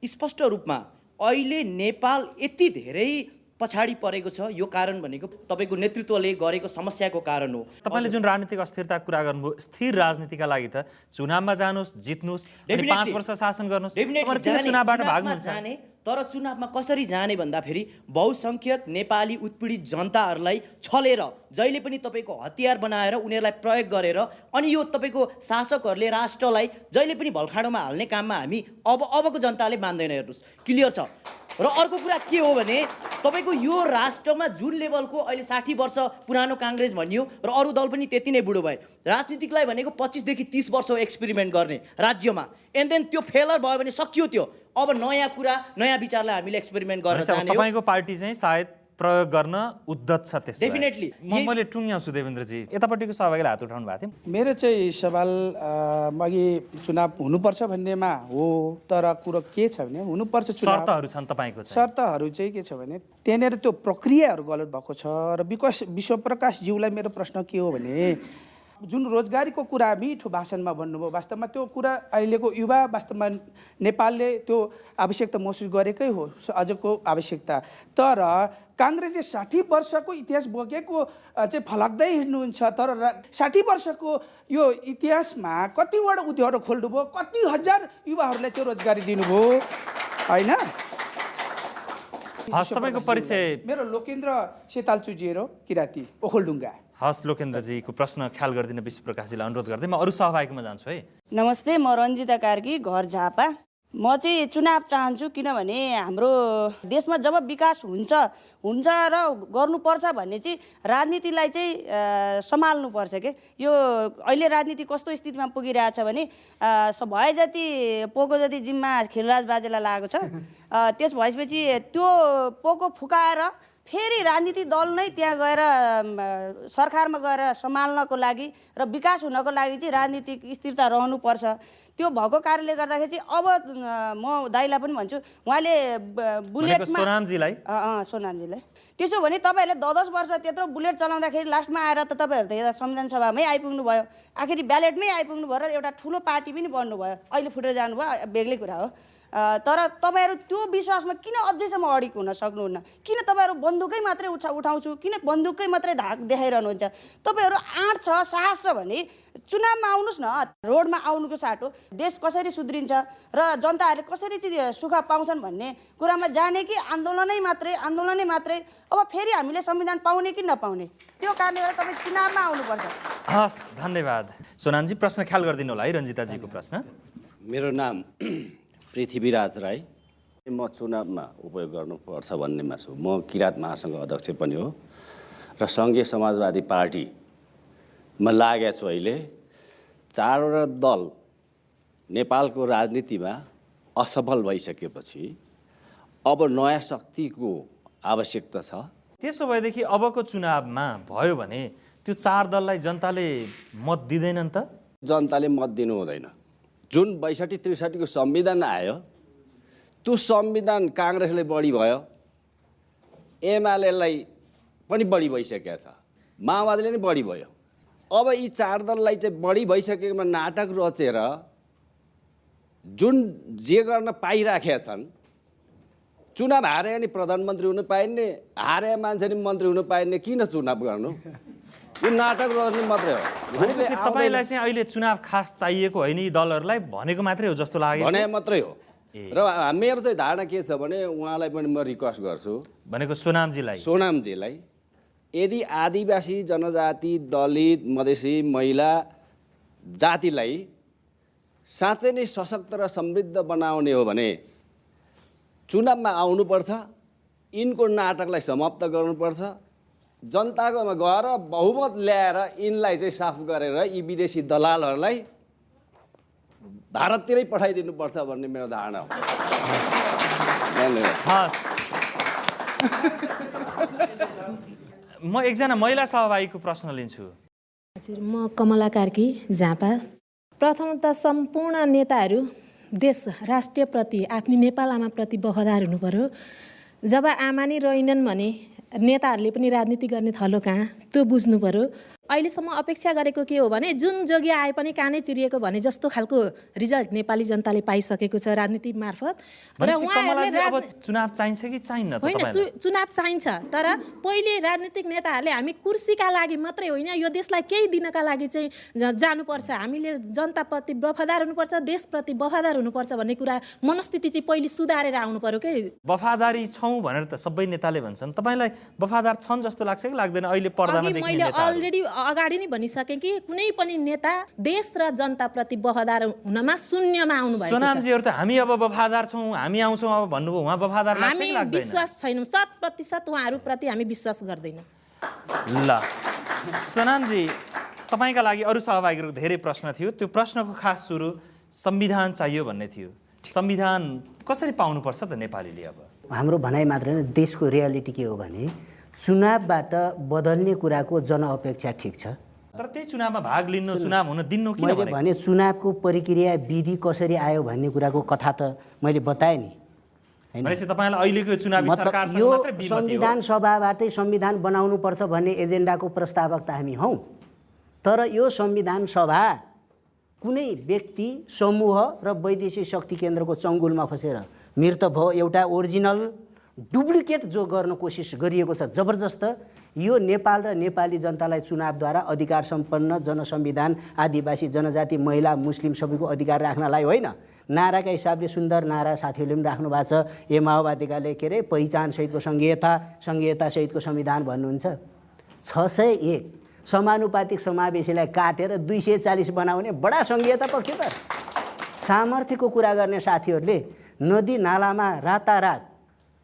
Speaker 8: स्पष्ट रूपमा अहिले नेपाल यति धेरै पछाडि परेको छ, यो कारण भनेको तपाईँको नेतृत्वले गरेको समस्याको कारण हो।
Speaker 1: तपाईँले जुन राजनीतिक अस्थिरताको कुरा गर्नुभयो, स्थिर राजनीतिका लागि त चुनावमा जानुहोस्, जित्नुहोस्, 5 वर्ष शासन गर्नुहोस्, चुनावबाट भाग्नुहुन्छ।
Speaker 8: तर चुनावमा कसरी जाने भन्दाखेरि बहुसङ्ख्यक नेपाली उत्पीडित जनताहरूलाई छलेर जहिले पनि तपाईँको हतियार बनाएर उनीहरूलाई प्रयोग गरेर अनि यो तपाईँको शासकहरूले राष्ट्रलाई जहिले पनि भलखाडोमा हाल्ने काममा हामी अबको जनताले मान्दैन। हेर्नुहोस्, क्लियर छ। र अर्को कुरा के हो भने तपाईँको यो राष्ट्रमा जुन लेभलको अहिले 60 वर्ष पुरानो काङ्ग्रेस भनियो र अरू दल पनि त्यति नै बुढो भए, राजनीतिकलाई भनेको 25 देखि 30 वर्ष एक्सपेरिमेन्ट गर्ने राज्यमा, एन्ड देन त्यो फेलर भयो भने सकियो। त्यो अब नयाँ कुरा नयाँ विचारलाई हामीले एक्सपेरिमेन्ट गर्न चाहने हो।
Speaker 1: तपाईँको पार्टी चाहिँ सायद प्रयोग गर्न उद्धत छ त्यसो।
Speaker 8: डेफिनेटली
Speaker 1: मैले टुङ्ग्याउँछु देवेन्द्रजी, यतापट्टिको सहभागीले हात उठाउनु भएको थियो।
Speaker 9: मेरो चाहिँ सवाल अघि चुनाव हुनुपर्छ भन्नेमा हो, तर कुरो के छ भने हुनुपर्छ चुनाव,
Speaker 1: शर्तहरू छन् तपाईँको चाहिँ।
Speaker 9: शर्तहरू चाहिँ के छ भने त्यहाँनिर त्यो प्रक्रियाहरू गलत भएको छ। र विश्वप्रकाशज्यूलाई मेरो प्रश्न के हो भने जुन रोजगारीको कुरा मिठो भाषणमा भन्नुभयो, वास्तवमा त्यो कुरा अहिलेको युवा वास्तवमा नेपालले त्यो आवश्यकता महसुस गरेकै हो, अझको आवश्यकता। तर काङ्ग्रेसले 60 वर्षको इतिहास बोकेको चाहिँ फलक्दै हिँड्नुहुन्छ, तर 60 वर्षको यो इतिहासमा कतिवटा उद्योगहरू खोल्नुभयो, कति हजार युवाहरूलाई चाहिँ रोजगारी दिनुभयो होइन।
Speaker 1: तपाईँको परिचय?
Speaker 9: मेरो लोकेन्द्र सेतालचुजिएर किराँती ओखलढुङ्गा।
Speaker 1: हस्, लोकेन्द्रजीको प्रश्न ख्याल गरिदिन विश्वप्रकाशजीलाई अनुरोध गर्दै म अरू सहभागीमा जान्छु है।
Speaker 10: नमस्ते, म रन्जिता कार्की, घर झापा। म चाहिँ चुनाव चाहन्छु किनभने हाम्रो देशमा जब विकास हुन्छ र गर्नुपर्छ भन्ने चाहिँ राजनीतिलाई चाहिँ सम्हाल्नुपर्छ के। यो अहिले राजनीति कस्तो स्थितिमा पुगिरहेछ भने भए जति पोको जति जिम्मा खिलराज बाजेलाई लागेको छ। त्यस भएपछि त्यो पोको फुकाएर फेरि राजनीतिक दल नै त्यहाँ गएर सरकारमा गएर सम्हाल्नको लागि र विकास हुनको लागि चाहिँ राजनीतिक स्थिरता रहनुपर्छ। त्यो भएको कारणले गर्दाखेरि चाहिँ अब म दाइलाई पनि भन्छु, उहाँले बुलेटमा सोनामजीलाई त्यसो भने तपाईँहरूले 10 वर्ष त्यत्रो बुलेट चलाउँदाखेरि लास्टमा आएर त तपाईँहरू त यता संविधान सभामै आइपुग्नु भयो, आखिरी ब्यालेटमै आइपुग्नु भयो र एउटा ठुलो पार्टी पनि बन्नुभयो। अहिले फुटेर जानुभयो बेग्लै कुरा हो। तर तपाईँहरू त्यो विश्वासमा किन अझैसम्म अडिक हुन सक्नुहुन्न? किन तपाईँहरू बन्दुकै मात्रै उठाउँछु, किन बन्दुकै मात्रै धाक देखाइरहनुहुन्छ? तपाईँहरू आँट छ, साहस छ भने चुनावमा आउनुहोस् न, रोडमा आउनुको साटो देश कसरी सुध्रिन्छ र जनताहरूले कसरी चाहिँ सुख पाउँछन् भन्ने कुरामा जाने कि आन्दोलनै मात्रै अब फेरि हामीले संविधान पाउने कि नपाउने? त्यो कारणले गर्दा तपाईँ चुनावमा आउनुपर्छ।
Speaker 1: हस्, धन्यवाद। सोनामजी, प्रश्न ख्याल गरिदिनु होला है रञ्जिताजीको प्रश्न।
Speaker 11: मेरो नाम पृथ्वीराज राई। म चुनावमा उपयोग गर्नुपर्छ भन्नेमा छु। म किराँत महासङ्घ अध्यक्ष पनि हो र सङ्घीय समाजवादी पार्टीमा लागेको छु। अहिले 4वटा दल नेपालको राजनीतिमा असफल भइसकेपछि अब नयाँ शक्तिको आवश्यकता छ।
Speaker 1: त्यसो भएदेखि अबको चुनावमा भयो भने त्यो 4 दललाई जनताले मत दिँदैनन् त?
Speaker 11: जनताले मत दिनु हुँदैन। जुन 62-63 को संविधान आयो, त्यो संविधान काङ्ग्रेसले बढी भयो, एमालेलाई पनि बढी भइसकेको छ, माओवादीले पनि बढी भयो। अब यी 4 दललाई चाहिँ बढी भइसकेकोमा नाटक रचेर जुन जे गर्न पाइराखेका छन्, चुनाव हारे अनि प्रधानमन्त्री हुनु पाइने, हारे मान्छे नि मन्त्री हुनु पाइने, किन चुनाव गर्नु? यो नाटक रच्ने मात्रै हो।
Speaker 1: भनेपछि तपाईँलाई चाहिँ अहिले चुनाव खास चाहिएको होइन, यी दलहरूलाई भनेको मात्रै हो जस्तो लाग्यो?
Speaker 11: भने मात्रै हो। र मेरो चाहिँ धारणा के छ भने उहाँलाई पनि म रिक्वेस्ट गर्छु,
Speaker 1: भनेको सोनामजीलाई
Speaker 11: यदि आदिवासी जनजाति, दलित, मधेसी, महिला जातिलाई साँच्चै नै सशक्त र समृद्ध बनाउने हो भने चुनावमा आउनुपर्छ, यिनको नाटकलाई समाप्त गर्नुपर्छ, जनताकोमा गएर बहुमत ल्याएर यिनलाई चाहिँ साफ गरेर यी विदेशी दलालहरूलाई भारततिरै पठाइदिनुपर्छ भन्ने मेरो धारणा हो।
Speaker 1: म एकजना महिला सहभागीको प्रश्न लिन्छु।
Speaker 12: हजुर, म कमला कार्की झापा। प्रथमतः सम्पूर्ण नेताहरू देश राष्ट्रप्रति, आफ्नी नेपाल आमाप्रति वफादार हुनु पर्यो। जब आमा नै रहेनन् भने नेताहरूले पनि राजनीति गर्ने थलो कहाँ, त्यो बुझ्नु पर्यो। अहिलेसम्म अपेक्षा गरेको के हो भने जुन जोगी आए पनि कानै चिरिएको भने जस्तो खालको रिजल्ट नेपाली जनताले पाइसकेको छ राजनीति मार्फत। र उहाँहरूले
Speaker 1: चुनाव चाहिन्छ कि चाहिन्न?
Speaker 12: होइन, चुनाव चाहिन्छ, तर पहिले राजनीतिक नेताहरूले हामी कुर्सीका लागि मात्रै होइन, यो देशलाई केही दिनका लागि चाहिँ जानुपर्छ, हामीले जनताप्रति वफादार हुनुपर्छ, देशप्रति वफादार हुनुपर्छ भन्ने कुरा मनस्थिति चाहिँ पहिले सुधारेर आउनु पर्यो के।
Speaker 1: वफादारी छौँ भनेर त सबै नेताले भन्छन्, तपाईँलाई वफादार छन् जस्तो लाग्छ कि लाग्दैन? अहिले पर्दामा देख्ने
Speaker 12: मैले अलरेडी अगाडि नै भनिसकेँ कि कुनै पनि नेता देश र जनताप्रति वफादार हुनमा शून्यमा आउनु भएको छ।
Speaker 1: सोनामजीहरू त हामी अब वफादार छौँ, हामी आउँछौँ अब भन्नुभयो, उहाँ वफादार लाग्छ कि लाग्दैन?
Speaker 12: हामी विश्वास छैनौँ, 100% उहाँहरूप्रति हामी विश्वास गर्दैनौँ।
Speaker 1: ल सोनामजी, तपाईँका लागि अरू सहभागीहरूको धेरै प्रश्न थियो। त्यो प्रश्नको खास सुरु संविधान चाहियो भन्ने थियो। संविधान कसरी पाउनुपर्छ त नेपालीले? अब
Speaker 2: हाम्रो भनाइ मात्र होइन, देशको रियालिटी के हो भने चुनावबाट बदल्ने कुराको जनअपेक्षा ठिक छ,
Speaker 1: तर त्यही चुनावमा भाग लिनु, चुनाव हुन दिनु किन
Speaker 2: भने चुनावको प्रक्रिया विधि कसरी आयो भन्ने कुराको कथा त मैले बताएँ नि।
Speaker 1: भनेपछि तपाईँलाई अहिलेको चुनावी सरकारसँग
Speaker 2: यो
Speaker 1: मात्रै बिमति हो?
Speaker 2: संविधान सभाबाटै संविधान बनाउनुपर्छ भन्ने एजेन्डाको प्रस्तावक त हामी हौँ, तर यो संविधान सभा कुनै व्यक्ति, समूह र वैदेशिक शक्ति केन्द्रको चङ्गुलमा फसेर मृत भयो। एउटा ओरिजिनल डुप्लिकेट जो गर्न कोसिस गरिएको छ जबरजस्त, यो नेपाल र नेपाली जनतालाई चुनावद्वारा अधिकार सम्पन्न जनसंविधान, आदिवासी जनजाति, महिला, मुस्लिम सबैको अधिकार राख्नलाई होइन। नाराका हिसाबले सुन्दर नारा साथीहरूले पनि राख्नु भएको छ। ए माओवादीकाले के अरे पहिचानसहितको सङ्घीयतासहितको संविधान भन्नुहुन्छ। 601 समानुपातिक समावेशीलाई काटेर 240 बनाउने बडा सङ्घीयता पक्ष त। सामर्थ्यको कुरा गर्ने साथीहरूले नदी नालामा रातारात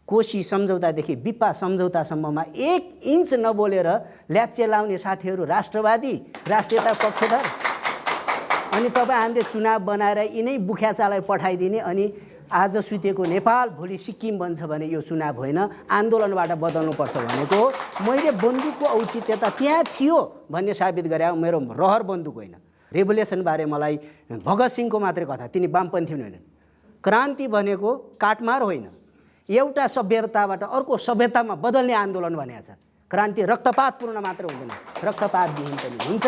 Speaker 2: कोशी सम्झौतादेखि बिपा सम्झौतासम्ममा 1 इन्च नबोलेर ल्याप्चे लाउने साथीहरू राष्ट्रवादी, राष्ट्रियता पक्षधर। अनि तपाईँ हामीले चुनाव बनाएर यिनै बुख्याचालाई पठाइदिने अनि आज सुतेको नेपाल भोलि सिक्किम बन्छ भने यो चुनाव होइन, आन्दोलनबाट बदल्नुपर्छ भनेको हो। मैले बन्दुकको औचित्यता त्यहाँ थियो भन्ने साबित गरे, मेरो रहर बन्दुक होइन। रेभोल्युसनबारे मलाई भगत सिंहको मात्रै कथा, तिनी वामपन्थी पनि होइनन्। क्रान्ति भनेको काटमार होइन, एउटा सभ्यताबाट अर्को सभ्यतामा बदल्ने आन्दोलन भनेको छ। क्रान्ति रक्तपातपूर्ण मात्र हुँदैन, रक्तपातविहीन पनि हुन्छ।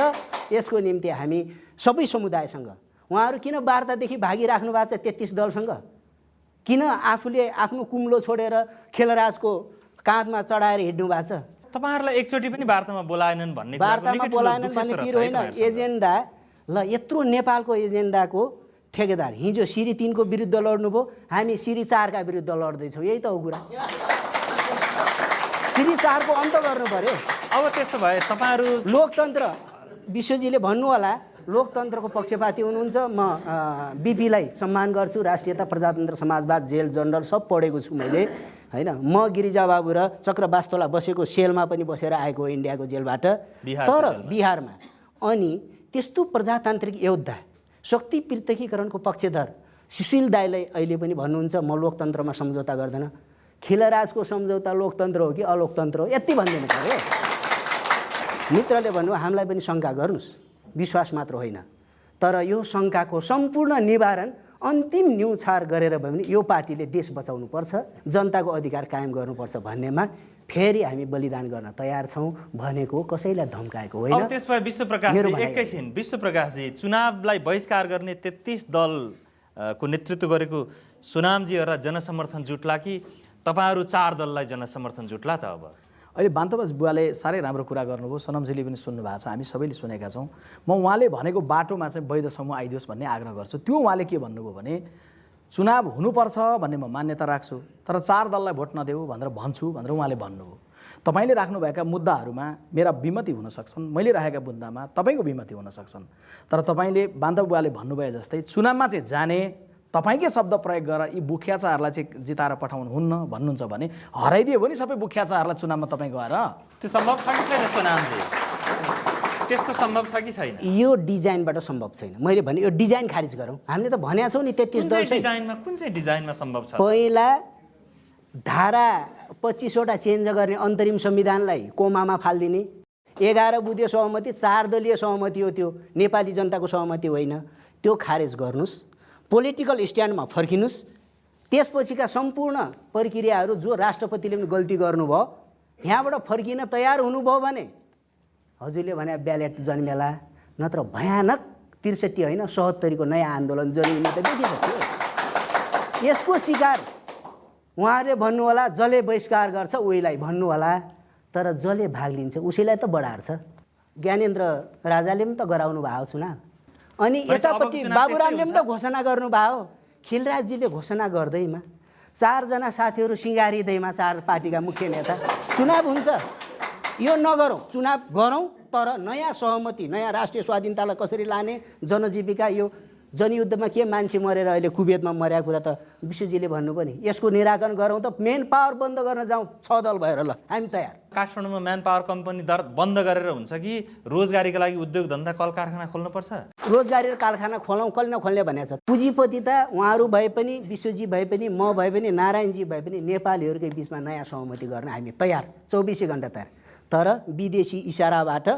Speaker 2: यसको निम्ति हामी सबै समुदायसँग, उहाँहरू किन वार्तादेखि भागिराख्नु भएको छ 33 दलसँग? किन आफूले आफ्नो कुम्लो छोडेर खेलराजको काँधमा चढाएर हिँड्नु भएको छ?
Speaker 1: तपाईँहरूलाई एकचोटि पनि वार्तामा बोलाएनन् भन्ने
Speaker 2: वार्तामा बोलाएनन् भन्ने पिर होइन, एजेन्डा ल यत्रो नेपालको एजेन्डाको ठेकेदार हिजो सिरी 3 को विरुद्ध लड्नुभयो, हामी सिरी 4 का विरुद्ध लड्दैछौँ। यही त हो कुरा। सिरी 4 को अन्त गर्नु पर्यो।
Speaker 1: अब त्यसो भए तपाईँहरू
Speaker 2: लोकतन्त्र, विश्वजीले भन्नु होला लोकतन्त्रको पक्षपाती हुनुहुन्छ। म बिपीलाई सम्मान गर्छु, राष्ट्रियता, प्रजातन्त्र, समाजवाद, जेल जनरल सब पढेको छु मैले होइन। म गिरिजा बाबु र चक्रवास्तोला बसेको सेलमा पनि बसेर आएको इन्डियाको जेलबाट, तर बिहारमा। अनि त्यस्तो प्रजातान्त्रिक योद्धा, शक्ति पृथकीकरणको पक्षधर सुशील दाईलाई अहिले पनि भन्नुहुन्छ म लोकतन्त्रमा सम्झौता गर्दैन। खिलराजको सम्झौता लोकतन्त्र हो कि अलोकतन्त्र हो यति भनिदिनु पर्यो। मित्रले भन्नु हामीलाई पनि शङ्का गर्नुहोस्, विश्वास मात्र होइन। तर यो शङ्काको सम्पूर्ण निवारण अन्तिम न्युछार गरेर भए पनि यो पार्टीले देश बचाउनुपर्छ, जनताको अधिकार कायम गर्नुपर्छ भन्नेमा फेरि हामी बलिदान गर्न तयार छौँ भनेको कसैलाई धम्काएको होइन।
Speaker 1: अब त्यसमा विश्वप्रकाशजी एकैछिन, विश्वप्रकाशजी चुनावलाई बहिष्कार गर्ने 33 दलको नेतृत्व गरेको सुनामजीहरुलाई जनसमर्थन जुट्ला कि तपाईहरु 4 दललाई जनसमर्थन जुट्ला त? अब
Speaker 3: अहिले बान्तवास बुवाले साह्रै राम्रो कुरा गर्नुभयो, सोनमजीले पनि सुन्नु भएको छ, हामी सबैले सुनेका छौँ। म उहाँले भनेको बाटोमा चाहिँ वैध समूह आइदियोस् भन्ने आग्रह गर्छु। त्यो उहाँले के भन्नुभयो भने चुनाव हुनुपर्छ भन्ने म मान्यता राख्छु, तर 4 दललाई भोट नदेऊ भनेर भन्छु भनेर उहाँले भन्नुभयो। तपाईँले राख्नुभएका मुद्दाहरूमा मेरा विमति हुन सक्छन्, मैले राखेका मुद्दामा तपाईँको विमति हुन सक्छन्, तर तपाईँले बान्तव बुवाले भन्नुभए जस्तै चुनावमा चाहिँ जाने तपाईँकै शब्द प्रयोग गरेर यी बुख्याचाहरूलाई चाहिँ जिताएर पठाउनु हुन्न भन्नुहुन्छ भने हराइदियो भने सबै बुख्याचाहरूलाई चुनावमा तपाईँ गएर
Speaker 1: त्यो सम्भव छ कि छैन सोनामजी? त्यस्तो सम्भव छ कि छैन?
Speaker 2: यो डिजाइनबाट सम्भव छैन। मैले भने यो डिजाइन खारिज गरौँ। हामीले त भनेका छौँ नि 33 दल
Speaker 1: डिजाइनमा कुन चाहिँ डिजाइनमा सम्भव छ?
Speaker 2: पहिला धारा 25 वटा चेन्ज गर्ने अन्तरिम संविधानलाई कोमामा फाल्दिने, 11 बुँदे सहमति 4 दलीय सहमति हो, त्यो नेपाली जनताको सहमति होइन, त्यो खारेज गर्नुस्, पोलिटिकल स्ट्यान्डमा फर्किनुस्। त्यसपछिका सम्पूर्ण प्रक्रियाहरू जो राष्ट्रपतिले पनि गल्ती गर्नुभयो यहाँबाट फर्किन तयार हुनुभयो भने हजुरले भने ब्यालेट जन्मेला, नत्र भयानक 63 होइन 77 को नयाँ आन्दोलन जन्मिने त देखिसक्यो। यसको शिकार उहाँहरूले भन्नु होला जसले बहिष्कार गर्छ उहीलाई भन्नु होला, तर जसले भाग लिन्छ उसैलाई त बढार्छ। ज्ञानेन्द्र राजाले पनि त गराउनु भएको चुनाव, अनि यतापट्टि बाबुरामले पनि त घोषणा गर्नुभयो, खिलराजजीले घोषणा गर्दैमा 4 जना साथीहरू सिँगारिँदैमा 4 पार्टीका मुख्य नेता चुनाव हुन्छ। यो नगरौँ, चुनाव गरौँ, तर नयाँ सहमति, नयाँ राष्ट्रिय स्वाधीनतालाई कसरी लाने, जनजीविका, यो जनयुद्धमा के मान्छे मरेर अहिले कुवेतमा मरेको कुरा त विश्वजीले भन्नु पनि, यसको निराकरण गरौँ त मेन पावर बन्द गर्न जाउँ 6 दल भएर, ल हामी तयार।
Speaker 1: काठमाडौँमा म्यान पावर कम्पनी बन्द गरेर हुन्छ कि रोजगारीको लागि उद्योग धन्दा कल कारखाना खोल्नुपर्छ?
Speaker 2: रोजगारी र कारखाना खोलौँ, कहिले नखोल्ने भनेको छ। पुँजीपति त उहाँहरू भए पनि, विश्वजी भए पनि, म भए पनि, नारायणजी भए पनि नेपालीहरूकै बिचमा नयाँ सहमति गर्न हामी तयार, 24 घण्टा तयार। तर विदेशी इसाराबाट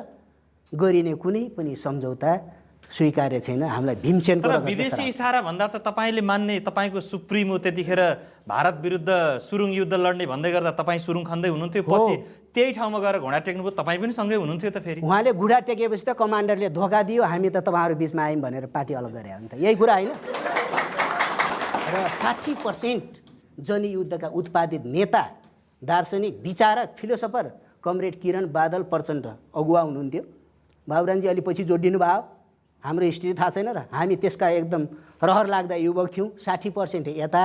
Speaker 2: गरिने कुनै पनि सम्झौता स्वीकार्य छैन। हामीलाई भीमसेनको
Speaker 1: तर विदेशी इसारा भन्दा त तपाईँले मान्ने तपाईँको सुप्रिमो त्यतिखेर भारत विरुद्ध सुरुङ युद्ध लड्ने भन्दै गर्दा तपाईँ सुरुङ खन्दै हुनुहुन्थ्यो, पछि त्यही ठाउँमा गएर घोडा टेक्नुभयो, तपाईँ पनि सँगै हुनुहुन्थ्यो त? फेरि
Speaker 2: उहाँले घुडा टेकेपछि त कमान्डरले धोका दियो, हामी त तपाईँहरू बिचमा आयौँ भनेर पार्टी अलग गरे हो नि त, यही कुरा होइन र 60% जनयुद्धका उत्पादित नेता, दार्शनिक, विचारक, फिलोसफर कमरेड किरण बादल प्रचण्ड अगुवा हुनुहुन्थ्यो। बाबुरामजी अलि पछि जोडिनु भयो, हाम्रो हिस्ट्री थाहा छैन र, हामी त्यसका एकदम रहर लाग्दा युवक थियौँ। 60% यता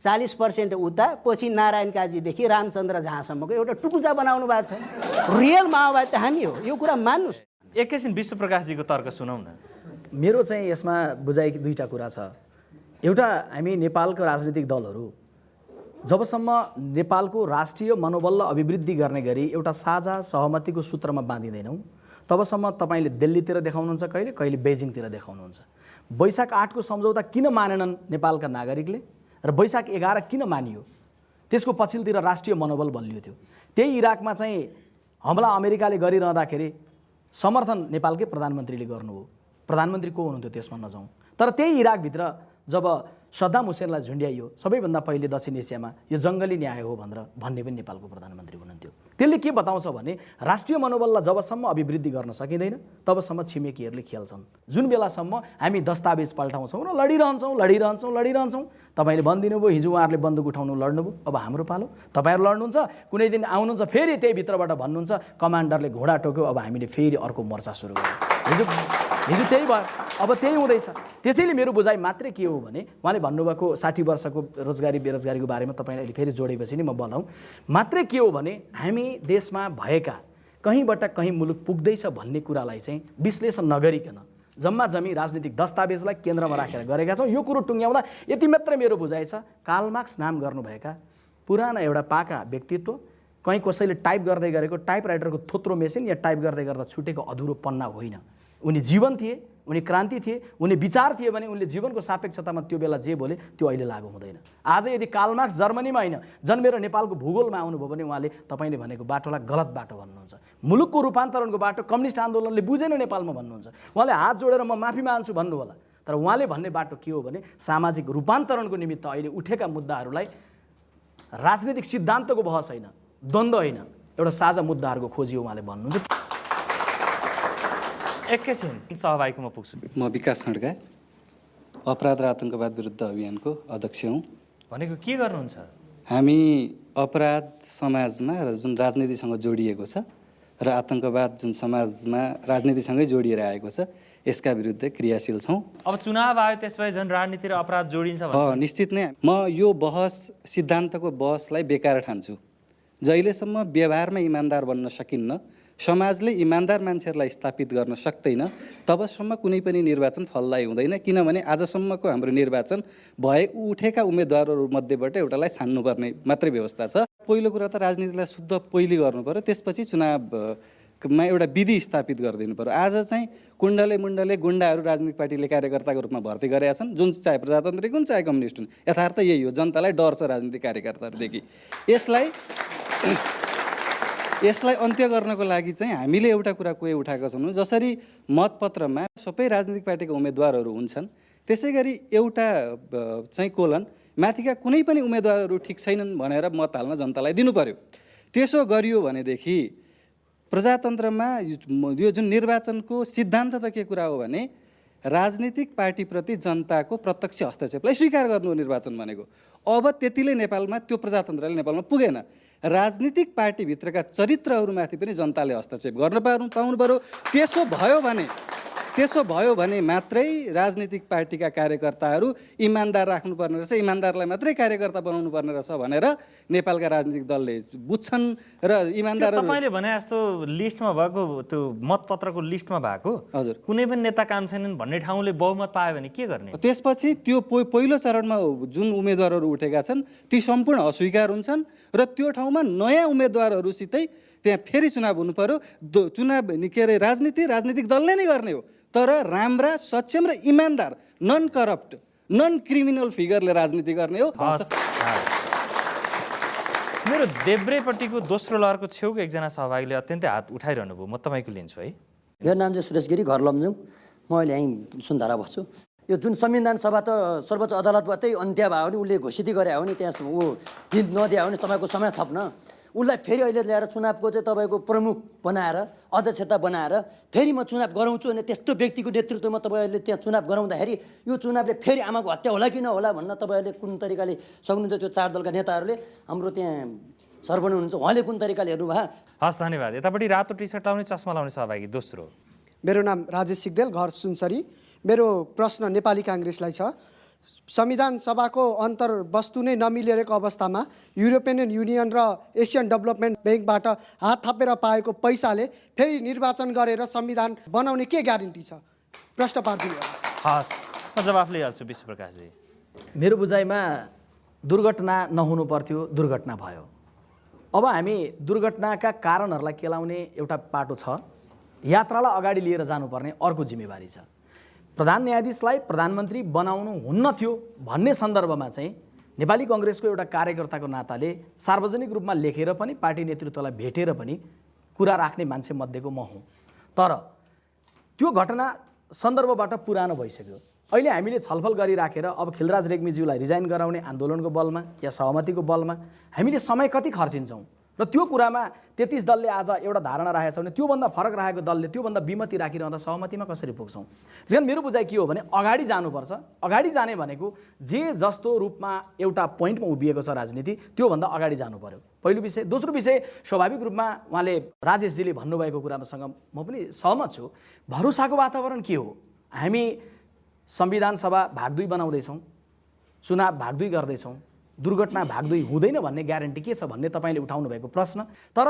Speaker 2: 40% उता, पछि नारायण काजीदेखि रामचन्द्र झासम्मको एउटा टुकुचा बनाउनु भएको छ। रियल माओवादी त हामी हो, यो कुरा मान्नुहोस्।
Speaker 1: एकैछिन विश्वप्रकाशजीको तर्क सुनौ न।
Speaker 3: मेरो चाहिँ यसमा बुझाइ 2टा कुरा छ। एउटा, हामी नेपालको राजनीतिक दलहरू जबसम्म नेपालको राष्ट्रिय मनोबललाई अभिवृद्धि गर्ने गरी एउटा साझा सहमतिको सूत्रमा बाँधिँदैनौँ तबसम्म तपाईँले दिल्लीतिर देखाउनुहुन्छ, कहिले बेजिङतिर देखाउनुहुन्छ। वैशाख 8 को सम्झौता किन मानेनन् नेपालका नागरिकले र वैशाख 11 किन मानियो? त्यसको पछिल्लोतिर राष्ट्रिय मनोबल बलियो थियो। त्यही इराकमा चाहिँ हमला अमेरिकाले गरिरहँदाखेरि समर्थन नेपालकै प्रधानमन्त्रीले गर्नुभयो। प्रधानमन्त्री को हुनुहुन्थ्यो त्यसमा नजाउँ। तर त्यही इराकभित्र जब सद्दाम हुसेनलाई झुन्ड्याइयो, सबैभन्दा पहिले दक्षिण एसियामा यो जङ्गली न्याय हो भन्ने पनि नेपालको प्रधानमन्त्री हुनुहुन्थ्यो। त्यसले के बताउँछ भने राष्ट्रिय मनोबललाई जबसम्म अभिवृद्धि गर्न सकिँदैन तबसम्म छिमेकीहरूले खेल्छन्। जुन बेलासम्म हामी दस्तावेज पल्टाउँछौँ र लडिरहन्छौँ। तपाईँले भनिदिनु भयो हिजो उहाँहरूले बन्दुक उठाउनु लड्नुभयो, अब हाम्रो पालो। तपाईँहरू लड्नुहुन्छ, कुनै दिन आउनुहुन्छ फेरि त्यही भित्रबाट भन्नुहुन्छ कमान्डरले घोडा टोक्यो, अब हामीले फेरि अर्को मोर्चा सुरु गर्यौँ। हिजो त्यही भयो, अब त्यही हुँदैछ। त्यसैले मेरो बुझाइ मात्रै के हो भने उहाँले भन्नुभएको 60 वर्षको रोजगारी बेरोजगारीको बारेमा तपाईँले अहिले फेरि जोडेपछि नि म बताउँ मात्रै के हो भने हामी देशमा भएका कहीँबाट कहीँ मुलुक पुग्दैछ भन्ने कुरालाई चाहिँ विश्लेषण नगरिकन जम्मा जम्मी राजनीतिक दस्तावेजलाई केन्द्रमा राखेर गरेका छौँ। यो कुरो टुङ्ग्याउँदा यति मात्रै मेरो बुझाइ छ, कार्ल मार्क्स नाम गर्नुभएका पुराना एउटा पाका व्यक्तित्व कहीँ कसैले टाइप गर्दै गरेको टाइपराइटरको थोत्रो मेसिन या टाइप गर्दै गर्दा छुटेको अधुरो पन्ना होइन। उनी जीवन थिए, उनी क्रान्ति थिए, उनी विचार थिए भने उनले जीवनको सापेक्षतामा त्यो बेला जे बोले त्यो अहिले लागू हुँदैन। आज यदि कार्ल मार्क्स जर्मनीमा होइन जन्मेर नेपालको भूगोलमा आउनुभयो भने उहाँले तपाईँले भनेको बाटोलाई गलत बाटो भन्नुहुन्छ। मुलुकको रूपान्तरणको बाटो कम्युनिस्ट आन्दोलनले बुझेन नेपालमा भन्नुहुन्छ। उहाँले हात जोडेर म माफी माग्छु भन्नु होला, तर उहाँले भन्ने बाटो के हो भने सामाजिक रूपान्तरणको निमित्त अहिले उठेका मुद्दाहरूलाई राजनीतिक सिद्धान्तको बहस होइन, द्वन्द्व होइन, एउटा साझा मुद्दाहरूको खोजी हो उहाँले भन्नुहुन्छ।
Speaker 1: एकैछिन सहभागीमा पुग्छु।
Speaker 13: म विकास खड्का, अपराध र आतङ्कवाद विरुद्ध अभियानको अध्यक्ष हुँ।
Speaker 1: भनेको के गर्नुहुन्छ?
Speaker 13: हामी अपराध समाजमा जुन राजनीतिसँग जोडिएको छ र आतङ्कवाद जुन समाजमा राजनीतिसँगै जोडिएर आएको छ यसका विरुद्ध क्रियाशील छौँ।
Speaker 1: अब चुनाव आयो त्यसपछि झन् राजनीति र अपराध जोडिन्छ भन्छ।
Speaker 13: निश्चित नै म यो बहस सिद्धान्तको बहसलाई बेकार ठान्छु। जहिलेसम्म व्यवहारमा इमान्दार बन्न सकिन्न, समाजले इमान्दार मान्छेहरूलाई स्थापित गर्न सक्दैन, तबसम्म कुनै पनि निर्वाचन फलदायी हुँदैन। किनभने आजसम्मको हाम्रो निर्वाचन भए उठेका उम्मेदवारहरूमध्येबाट एउटालाई छान्नुपर्ने मात्रै व्यवस्था छ। पहिलो कुरा त राजनीतिलाई शुद्ध पहिले गर्नु पर्यो, त्यसपछि चुनावमा एउटा विधि स्थापित गरिदिनु पर्यो। आज चाहिँ कुण्डले गुण्डाहरू राजनीतिक पार्टीले कार्यकर्ताको रूपमा भर्ती गरेका छन्, जुन चाहे प्रजातान्त्रिक हुन् चाहे कम्युनिस्ट हुन्। यथार्थ यही हो, जनतालाई डर छ राजनीतिक कार्यकर्ताहरूदेखि। यसलाई अन्त्य गर्नको लागि चाहिँ हामीले एउटा कुरा के उठाएका छौँ, जसरी मतपत्रमा सबै राजनीतिक पार्टीका उम्मेदवारहरू हुन्छन् त्यसै गरी एउटा चाहिँ कोलन माथिका कुनै पनि उम्मेदवारहरू ठिक छैनन् भनेर मत हाल्न जनतालाई दिनु पर्यो। त्यसो गरियो भनेदेखि प्रजातन्त्रमा यो जुन निर्वाचनको सिद्धान्त त के कुरा हो भने राजनीतिक पार्टीप्रति जनताको प्रत्यक्ष हस्तक्षेपलाई स्वीकार गर्नु निर्वाचन भनेको। अब त्यतिले नेपालमा त्यो प्रजातन्त्रले नेपालमा पुगेन। राजनीतिक पार्टीभित्रका चरित्रहरूमाथि पनि जनताले हस्तक्षेप गर्न पाउनु पर्यो। त्यसो भयो भने मात्रै राजनीतिक पार्टीका कार्यकर्ताहरू इमान्दार राख्नुपर्ने रहेछ, इमान्दारलाई मात्रै कार्यकर्ता बनाउनु पर्ने रहेछ भनेर नेपालका राजनीतिक दलले बुझ्छन्। र इमान्दार
Speaker 1: तपाईँले भने जस्तो लिस्टमा भएको त्यो मतपत्रको लिस्टमा भएको हजुर कुनै पनि नेता काम छैनन् भन्ने ठाउँले बहुमत पायो भने के गर्ने?
Speaker 13: त्यसपछि त्यो पहिलो चरणमा जुन उम्मेदवारहरू उठेका छन् ती सम्पूर्ण अस्वीकार हुन्छन् र त्यो ठाउँमा नयाँ उम्मेदवारहरूसितै त्यहाँ फेरि चुनाव हुनु पर्यो। चुनाव के अरे राजनीतिक दलले नै गर्ने हो, तर राम्रा सक्षम र इमान्दार नन करप्ट नन क्रिमिनल फिगरले राजनीति गर्ने हो।
Speaker 1: मेरो देब्रेपट्टिको दोस्रो लहरको छेउको एकजना सहभागीले अत्यन्तै हात उठाइरहनु भयो, म तपाईँको लिन्छु है।
Speaker 14: मेरो नाम चाहिँ सुरेश गिरी, घर लमजुङ। म अहिले यहीँ सुन्धारा बस्छु। यो जुन संविधान सभा त सर्वोच्च अदालतबाटै अन्त्य भयो भने उसले घोषित गरे हो नि, त्यहाँ ऊ दिन नदिया हो नि तपाईँको समय थप्न, उसलाई फेरि अहिले ल्याएर चुनावको चाहिँ तपाईँको प्रमुख बनाएर अध्यक्षता बनाएर फेरि म चुनाव गराउँछु भने त्यस्तो व्यक्तिको नेतृत्वमा तपाईँहरूले त्यहाँ चुनाव गराउँदाखेरि यो चुनावले फेरि आमाको हत्या होला कि नहोला भन्न तपाईँहरूले कुन तरिकाले सक्नुहुन्छ? त्यो 4 दलका नेताहरूले हाम्रो त्यहाँ सरपञ्च हुनुहुन्छ उहाँले कुन तरिकाले हेर्नुभयो?
Speaker 1: हस् धन्यवाद। यतापट्टि रातो टी सर्ट लाउने चस्मा लाउने सहभागी दोस्रो।
Speaker 15: मेरो नाम राजेश सिग्देल, घर सुनसरी। मेरो प्रश्न नेपाली काङ्ग्रेसलाई छ। संविधान सभाको अन्तर्वस्तु नै नमिलेको अवस्थामा युरोपियन युनियन र एसियन डेभलपमेन्ट ब्याङ्कबाट हात थपेर पाएको पैसाले फेरि निर्वाचन गरेर संविधान बनाउने के ग्यारेन्टी छ? प्रश्न पारिदिनु।
Speaker 1: हस्, म जवाफ लिइहाल्छु विश्वप्रकाशजी।
Speaker 3: मेरो बुझाइमा दुर्घटना नहुनु पर्थ्यो, दुर्घटना भयो। अब हामी दुर्घटनाका कारणहरूलाई केलाउने एउटा पाटो छ, यात्रालाई अगाडि लिएर जानुपर्ने अर्को जिम्मेवारी छ। प्रधान न्यायाधीशलाई प्रधानमन्त्री बनाउनु हुन्न थियो भन्ने सन्दर्भमा चाहिँ नेपाली कङ्ग्रेसको एउटा कार्यकर्ताको नाताले सार्वजनिक रूपमा लेखेर पनि पार्टी नेतृत्वलाई भेटेर पनि कुरा राख्ने मान्छे मध्येको म हुँ। तर त्यो घटना सन्दर्भबाट पुरानो भइसक्यो। अहिले हामीले छलफल गरिराखेर अब खिलराज रेग्मीज्यूलाई रिजाइन गराउने आन्दोलनको बलमा या सहमतिको बलमा हामीले समय कति खर्चिन्छौँ र त्यो कुरामा 33 दलले आज एउटा धारणा राखेको छ भने त्योभन्दा फरक राखेको दलले त्योभन्दा विमति राखिरहँदा सहमतिमा कसरी पुग्छौँ? झन् मेरो बुझाइ के हो भने अगाडि जानुपर्छ। अगाडि जाने भनेको जे जस्तो रूपमा एउटा पोइन्टमा उभिएको छ राजनीति त्योभन्दा अगाडि जानु पर्यो, पहिलो विषय। दोस्रो विषय, स्वाभाविक रूपमा उहाँले राजेशजीले भन्नुभएको कुरासँग म पनि सहमत छु। भरोसाको वातावरण के हो? हामी संविधान सभा भाग 2 बनाउँदैछौँ, चुनाव भाग 2 गर्दैछौँ, दुर्घटना भाग 2 हुँदैन भन्ने ग्यारेन्टी के छ भन्ने तपाईँले उठाउनु भएको प्रश्न। तर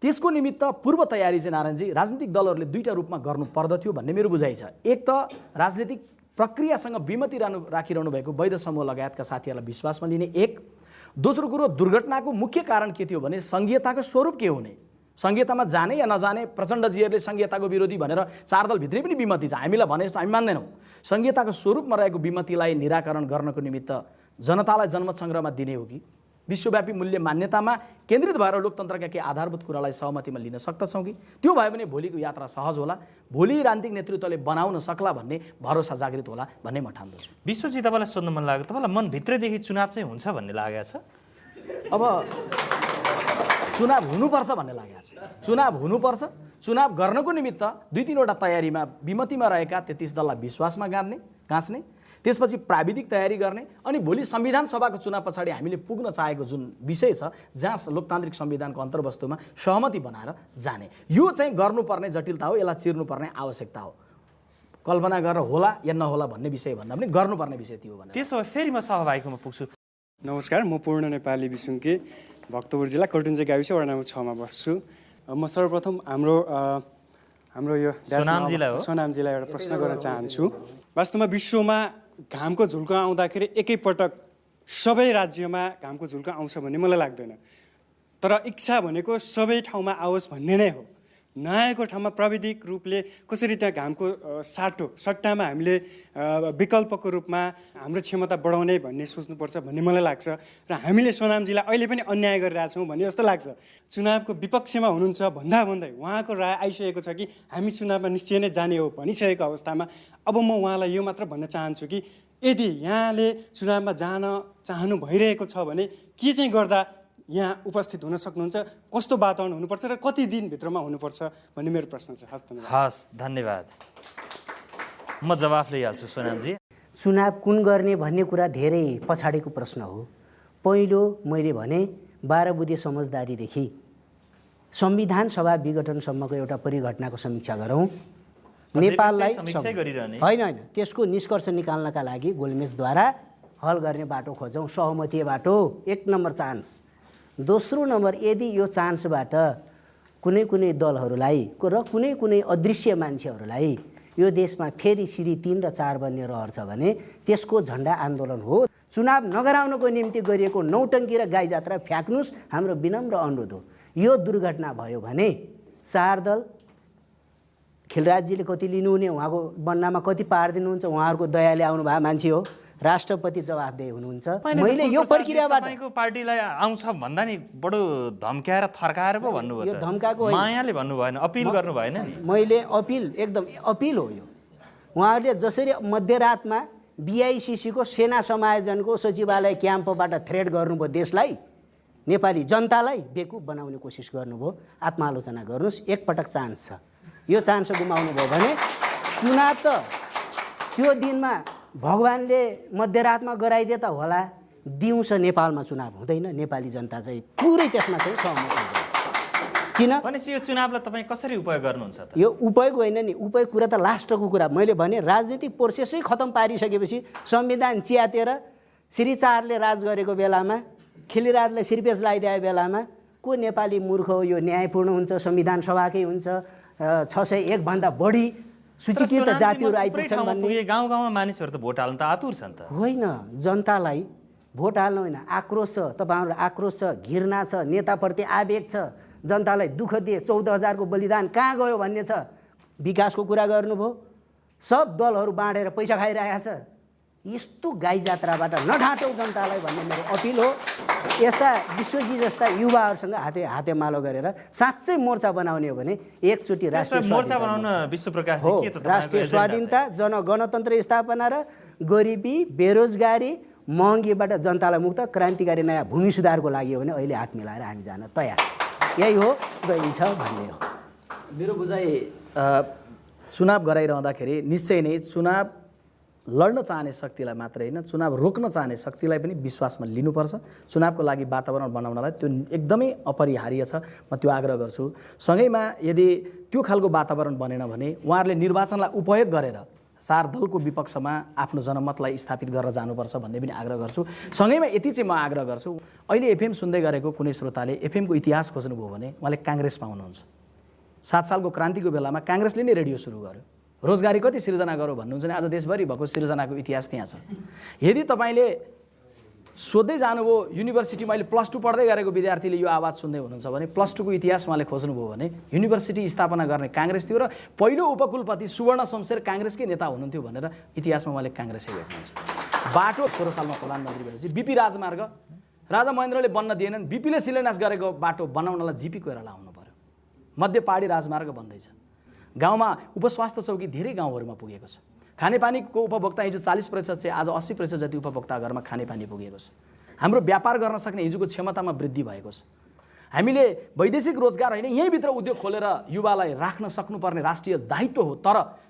Speaker 3: त्यसको निमित्त पूर्व तयारी चाहिँ नारायणजी राजनीतिक दलहरूले दुईटा रूपमा गर्नु पर्दथ्यो भन्ने मेरो बुझाइ छ। एक त राजनीतिक प्रक्रियासँग विमति राखिरहनु भएको वैध समूह लगायतका साथीहरूलाई विश्वासमा लिने एक। दोस्रो कुरो, दुर्घटनाको मुख्य कारण के थियो भने संघीयताको स्वरूप के हुने, संघीयतामा जाने या नजाने। प्रचण्डजीहरूले संघीयताको विरोधी भनेर 4 दलभित्रै पनि विमति छ, हामीलाई भने जस्तो हामी मान्दैनौँ। संघीयताको स्वरूपमा रहेको विमतिलाई निराकरण गर्नको निमित्त जनतालाई जनमत सङ्ग्रहमा दिने हो कि विश्वव्यापी मूल्य मान्यतामा केन्द्रित भएर लोकतन्त्रका केही आधारभूत कुरालाई सहमतिमा लिन सक्दछौँ कि? त्यो भयो भने भोलिको यात्रा सहज होला, भोलि राजनीतिक नेतृत्वले बनाउन सक्ला भन्ने भरोसा जागृत होला भन्ने म ठान्दछु।
Speaker 1: विश्वजी, तपाईँलाई सोध्न मन लाग्यो, तपाईँलाई मनभित्रैदेखि चुनाव चाहिँ हुन्छ भन्ने लागेको छ?
Speaker 3: अब चुनाव हुनुपर्छ भन्ने लागेको छ। चुनाव हुनुपर्छ। चुनाव गर्नको निमित्त 2-3वटा तयारीमा विमतिमा रहेका 33 दललाई विश्वासमा गाँच्ने, त्यसपछि प्राविधिक तयारी गर्ने, अनि भोलि संविधान सभाको चुनाव पछाडि हामीले पुग्न चाहेको जुन विषय छ जहाँ लोकतान्त्रिक संविधानको अन्तर्वस्तुमा सहमति बनाएर जाने, यो चाहिँ गर्नुपर्ने जटिलता हो, यसलाई चिर्नुपर्ने आवश्यकता हो। कल्पना गरेर होला या नहोला भन्ने विषय भन्दा पनि गर्नुपर्ने विषय त्यो हो भने।
Speaker 1: त्यसो भए फेरि म सहभागीमा पुग्छु।
Speaker 16: नमस्कार, म पूर्ण नेपाली बिसुङ्के, भक्तपुर जिल्ला कटुन्जे गाविस वडा नम्बर 6 मा बस्छु। म सर्वप्रथम हाम्रो यो सोनामजीलाई एउटा प्रश्न गर्न चाहन्छु। वास्तवमा विश्वमा घामको झुल्को आउँदाखेरि एकैपटक सबै राज्यमा घामको झुल्को आउँछ भन्ने मलाई लाग्दैन। तर इच्छा भनेको सबै ठाउँमा आओस् भन्ने नै हो। नआएको ठाउँमा प्राविधिक रूपले कसरी त्यहाँ घामको सट्टामा हामीले विकल्पको रूपमा हाम्रो क्षमता बढाउने भन्ने सोच्नुपर्छ भन्ने मलाई लाग्छ। र हामीले सोनामजीलाई अहिले पनि अन्याय गरिरहेछौँ भन्ने जस्तो लाग्छ। चुनावको विपक्षमा हुनुहुन्छ भन्दै उहाँको राय आइसकेको छ कि हामी चुनावमा निश्चय नै जाने हो भनिसकेको अवस्थामा अब म उहाँलाई यो मात्र भन्न चाहन्छु कि यदि यहाँले चुनावमा जान चाहनु भइरहेको छ भने के चाहिँ गर्दा यहाँ उपस्थित हुन सक्नुहुन्छ, कस्तो वातावरण हुनुपर्छ र कति दिनभित्रमा हुनुपर्छ भन्ने मेरो प्रश्न छ।
Speaker 1: हस्, धन्यवाद। म जवाफ लिइहाल्छु सोनामजी।
Speaker 2: चुनाव कुन गर्ने भन्ने कुरा धेरै पछाडिको प्रश्न हो। पहिलो मैले भने 12 बुँदे समझदारीदेखि संविधान सभा विघटनसम्मको एउटा परिघटनाको समीक्षा गरौँ। नेपाललाई होइन, त्यसको निष्कर्ष निकाल्नका लागि गोलमेजद्वारा हल गर्ने बाटो खोजौँ, सहमति बाटो 1 नम्बर चान्स। दोस्रो नम्बर, यदि यो चान्सबाट कुनै दलहरूलाई र कुनै अदृश्य मान्छेहरूलाई यो देशमा फेरि सिरी 3 र 4 बन्ने रहर छ भने त्यसको झन्डा आन्दोलन हो। चुनाव नगराउनको निम्ति गरिएको नौटङ्की र गाई जात्रा फ्याँक्नुहोस्, हाम्रो विनम्र अनुरोध हो। यो दुर्घटना भयो भने 4 दल, खिलराजजीले कति लिनुहुने, उहाँको बन्नामा कति पारिदिनुहुन्छ, उहाँहरूको दयाले आउनुभएको मान्छे हो, राष्ट्रपति जवाफदेही हुनुहुन्छ। मैले यो प्रक्रियाबाट
Speaker 1: तपाईँको पार्टीलाई आउँछ भन्दा नि बडो धम्क्याएर थर्काएर पो भन्नुभयो।
Speaker 2: यो धम्काको
Speaker 1: मायाले भन्नु भएन, अपिल गर्नु भएन नि?
Speaker 2: मैले एकदम अपिल हो यो। उहाँहरूले जसरी मध्यरातमा BICCको सेना समायोजनको सचिवालय क्याम्पबाट थ्रेड गर्नुभयो देशलाई, नेपाली जनतालाई बेकुफ बनाउने कोसिस गर्नुभयो। आत्मालोचना गर्नुहोस्, एकपटक चान्स छ। यो चान्स गुमाउनु भयो भने चुनाव त त्यो दिनमा भगवानले मध्यरातमा गराइदिए त होला, दिउँसो नेपालमा चुनाव हुँदैन। नेपाली जनता चाहिँ पुरै त्यसमा चाहिँ सहमत हुँदैन। किन
Speaker 1: भनेपछि यो चुनावलाई तपाईँ कसरी उपयोग गर्नुहुन्छ त?
Speaker 2: यो उपयोग होइन नि, उपयोग कुरा त लास्टको कुरा। मैले भने राजनीतिक प्रोसेसै खतम पारिसकेपछि संविधान च्यातेर श्री 4ले राज गरेको बेलामा, खिलराजलाई सिरपेज लगाइदिएको बेलामा को नेपाली मूर्ख हो? यो न्यायपूर्ण हुन्छ, संविधान सभाकै हुन्छ, 601 भन्दा बढी सूचीकृत जातिहरू आइपुग्छन् भन्ने।
Speaker 1: गाउँमा मानिसहरू त भोट हाल्न त आतुर छन् त।
Speaker 2: होइन, जनतालाई भोट हाल्नु होइन, आक्रोश छ, तपाईँहरू आक्रोश छ, घृणा छ, नेताप्रति आवेग छ, जनतालाई दुःख दिए, 14,000 को बलिदान कहाँ गयो भन्ने छ। विकासको कुरा गर्नुभयो, सब दलहरू बाँडेर पैसा खाइरहेको छ। यस्तो गाई जात्राबाट नढाँटौ जनतालाई भन्ने मेरो अपिल हो। यस्ता विश्वजी जस्ता युवाहरूसँग हातेमालो गरेर साँच्चै मोर्चा बनाउने हो भने एकचोटि
Speaker 1: मोर्चा बनाउन विश्वप्रकाश
Speaker 2: हो, राष्ट्रिय स्वाधीनता, गणतन्त्र स्थापना र गरिबी, बेरोजगारी, महँगीबाट जनतालाई मुक्त क्रान्तिकारी नयाँ भूमि सुधारको लागि हो भने अहिले हात मिलाएर हामी जान तयार। यही हो, गइन्छ भन्ने हो।
Speaker 3: मेरो बुझाइ चुनाव गराइरहँदाखेरि निश्चय नै चुनाव लड्न चाहने शक्तिलाई मात्रै होइन, चुनाव रोक्न चाहने शक्तिलाई पनि विश्वासमा लिनुपर्छ। चुनावको लागि वातावरण बनाउनलाई त्यो एकदमै अपरिहार्य छ, म त्यो आग्रह गर्छु। सँगैमा यदि त्यो खालको वातावरण बनेन भने उहाँहरूले निर्वाचनलाई उपयोग गरेर चार दलको विपक्षमा आफ्नो जनमतलाई स्थापित गरेर जानुपर्छ भन्ने पनि आग्रह गर्छु। सँगैमा यति चाहिँ म आग्रह गर्छु, अहिले एफएम सुन्दै गरेको कुनै श्रोताले एफएमको इतिहास खोज्नुभयो भने उहाँले काङ्ग्रेसमा हुनुहुन्छ। 7 सालको क्रान्तिको बेलामा काङ्ग्रेसले नै रेडियो सुरु गर्यो। रोजगारी कति सिर्जना गर्यो भन्नुहुन्छ भने आज देशभरि भएको सिर्जनाको इतिहास त्यहाँ छ। यदि तपाईँले सोध्दै जानुभयो युनिभर्सिटीमा अहिले +2 पढ्दै गरेको विद्यार्थीले यो आवाज सुन्दै हुनुहुन्छ भने +2 को इतिहास उहाँले खोज्नुभयो भने युनिभर्सिटी स्थापना गर्ने काङ्ग्रेस थियो र पहिलो उपकुलपति सुवर्ण शमशेर काङ्ग्रेसकै नेता हुनुहुन्थ्यो भनेर इतिहासमा उहाँले काङ्ग्रेसै भेट्नुहुन्छ। बाटो 16 सालमा प्रधानमन्त्री भएपछि बिपी राजमार्ग राजा महेन्द्रले बन्न दिएनन्, बिपीले शिलान्यास गरेको बाटो बनाउनलाई जिपी कोइराला आउनु पर्यो। मध्य पहाडी राजमार्ग बन्दैछ। गाउँमा उपस्वास्थ्य चौकी धेरै गाउँहरूमा पुगेको छ। खानेपानीको उपभोक्ता हिजो 40% चाहिँ आज 80% जति उपभोक्ता घरमा खानेपानी पुगेको छ। हाम्रो व्यापार गर्न सक्ने हिजोको क्षमतामा वृद्धि भएको छ। हामीले वैदेशिक रोजगार होइन, यहीँभित्र उद्योग खोलेर युवालाई राख्न सक्नुपर्ने राष्ट्रिय दायित्व हो। तर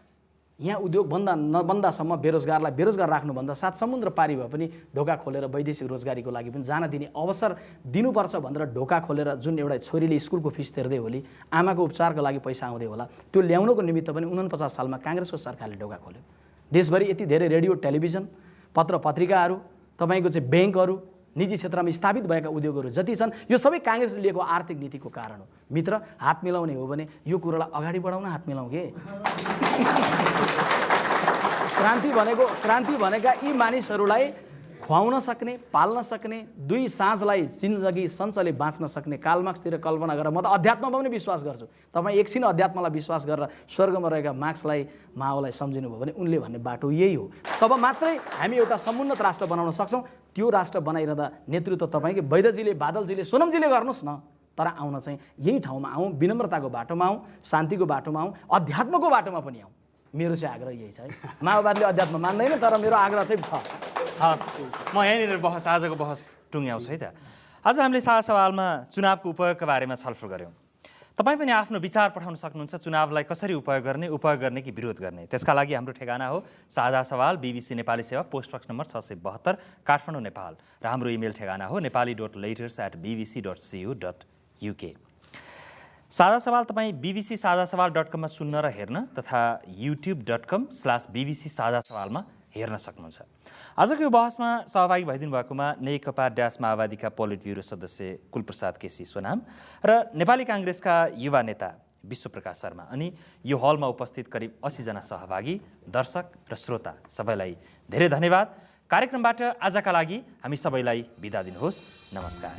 Speaker 3: यहाँ उद्योग बन्दा नबन्दासम्म बेरोजगारलाई बेरोजगार राख्नुभन्दा 7 समुद्र पारी भए पनि ढोका खोलेर वैदेशिक रोजगारीको लागि पनि जान दिने अवसर दिनुपर्छ भनेर ढोका खोलेर जुन एउटा छोरीले स्कुलको फिस तिर्दै होली, आमाको उपचारको लागि पैसा आउँदै होला, त्यो ल्याउनको निमित्त पनि 49 सालमा काङ्ग्रेसको सरकारले ढोका खोल्यो। देशभरि यति धेरै रेडियो, टेलिभिजन, पत्र पत्रिकाहरू, तपाईँको चाहिँ ब्याङ्कहरू, निजी क्षेत्रमा स्थापित भएका उद्योगहरू जति छन्, यो सबै काङ्ग्रेसले लिएको आर्थिक नीतिको कारण हो। मित्र, हात मिलाउने हो भने यो कुरोलाई अगाडि बढाउन हात मिलाउँ के। क्रान्ति भनेका यी मानिसहरूलाई खुवाउन सक्ने, पाल्न सक्ने, 2 साँझलाई जिन्दगी सञ्चले बाँच्न सक्ने कालमार्क्सतिर कल्पना गरेर म त अध्यात्ममा पनि विश्वास गर्छु। तपाईँ एकछिन अध्यात्मलाई विश्वास गरेर स्वर्गमा रहेका मार्क्सलाई, माओलाई सम्झिनुभयो भने उनले भन्ने बाटो यही हो। तब मात्रै हामी एउटा समुन्नत राष्ट्र बनाउन सक्छौँ। त्यो राष्ट्र बनाइरहँदा नेतृत्व तपाईँकै वैद्यजीले, बादलजीले, सोनमजीले गर्नुहोस् न। तर आउन चाहिँ यही ठाउँमा आउँ, विनम्रताको बाटोमा आउँ, शान्तिको बाटोमा आउँ, अध्यात्मको बाटोमा पनि आउँ। मेरो चाहिँ आग्रह यही छ है। माओवादीले अध्यात्म मान्दैन, तर मेरो आग्रह चाहिँ छ।
Speaker 1: हस्, म यहीँनिर आजको बहस टुङ्ग्याउँछु है त। आज हामीले साझा सवालमा चुनावको उपयोगका बारेमा छलफल गऱ्यौँ। तपाईँ पनि आफ्नो विचार पठाउन सक्नुहुन्छ, चुनावलाई कसरी उपयोग गर्ने कि विरोध गर्ने। त्यसका लागि हाम्रो ठेगाना हो साझा सवाल BBC नेपाली सेवा, post box number 672, Kathmandu, Nepal. र हाम्रो इमेल ठेगाना हो nepali.letters@bbc.co.uk। साझा सवाल तपाईँ bbcsazasaval.com मा सुन्न र हेर्न तथा youtube.com/bbc साझा सवालमा हेर्न सक्नुहुन्छ। आजको यो बहसमा सहभागी भइदिनु भएकोमा नेकपा माओवादीका पोलिट ब्युरो सदस्य कुलप्रसाद केसी सोनाम र नेपाली काङ्ग्रेसका युवा नेता विश्वप्रकाश शर्मा अनि यो हलमा उपस्थित करिब 80 जना सहभागी, दर्शक र श्रोता सबैलाई धेरै धन्यवाद। कार्यक्रमबाट आजका लागि हामी सबैलाई बिदा दिनुहोस्। नमस्कार।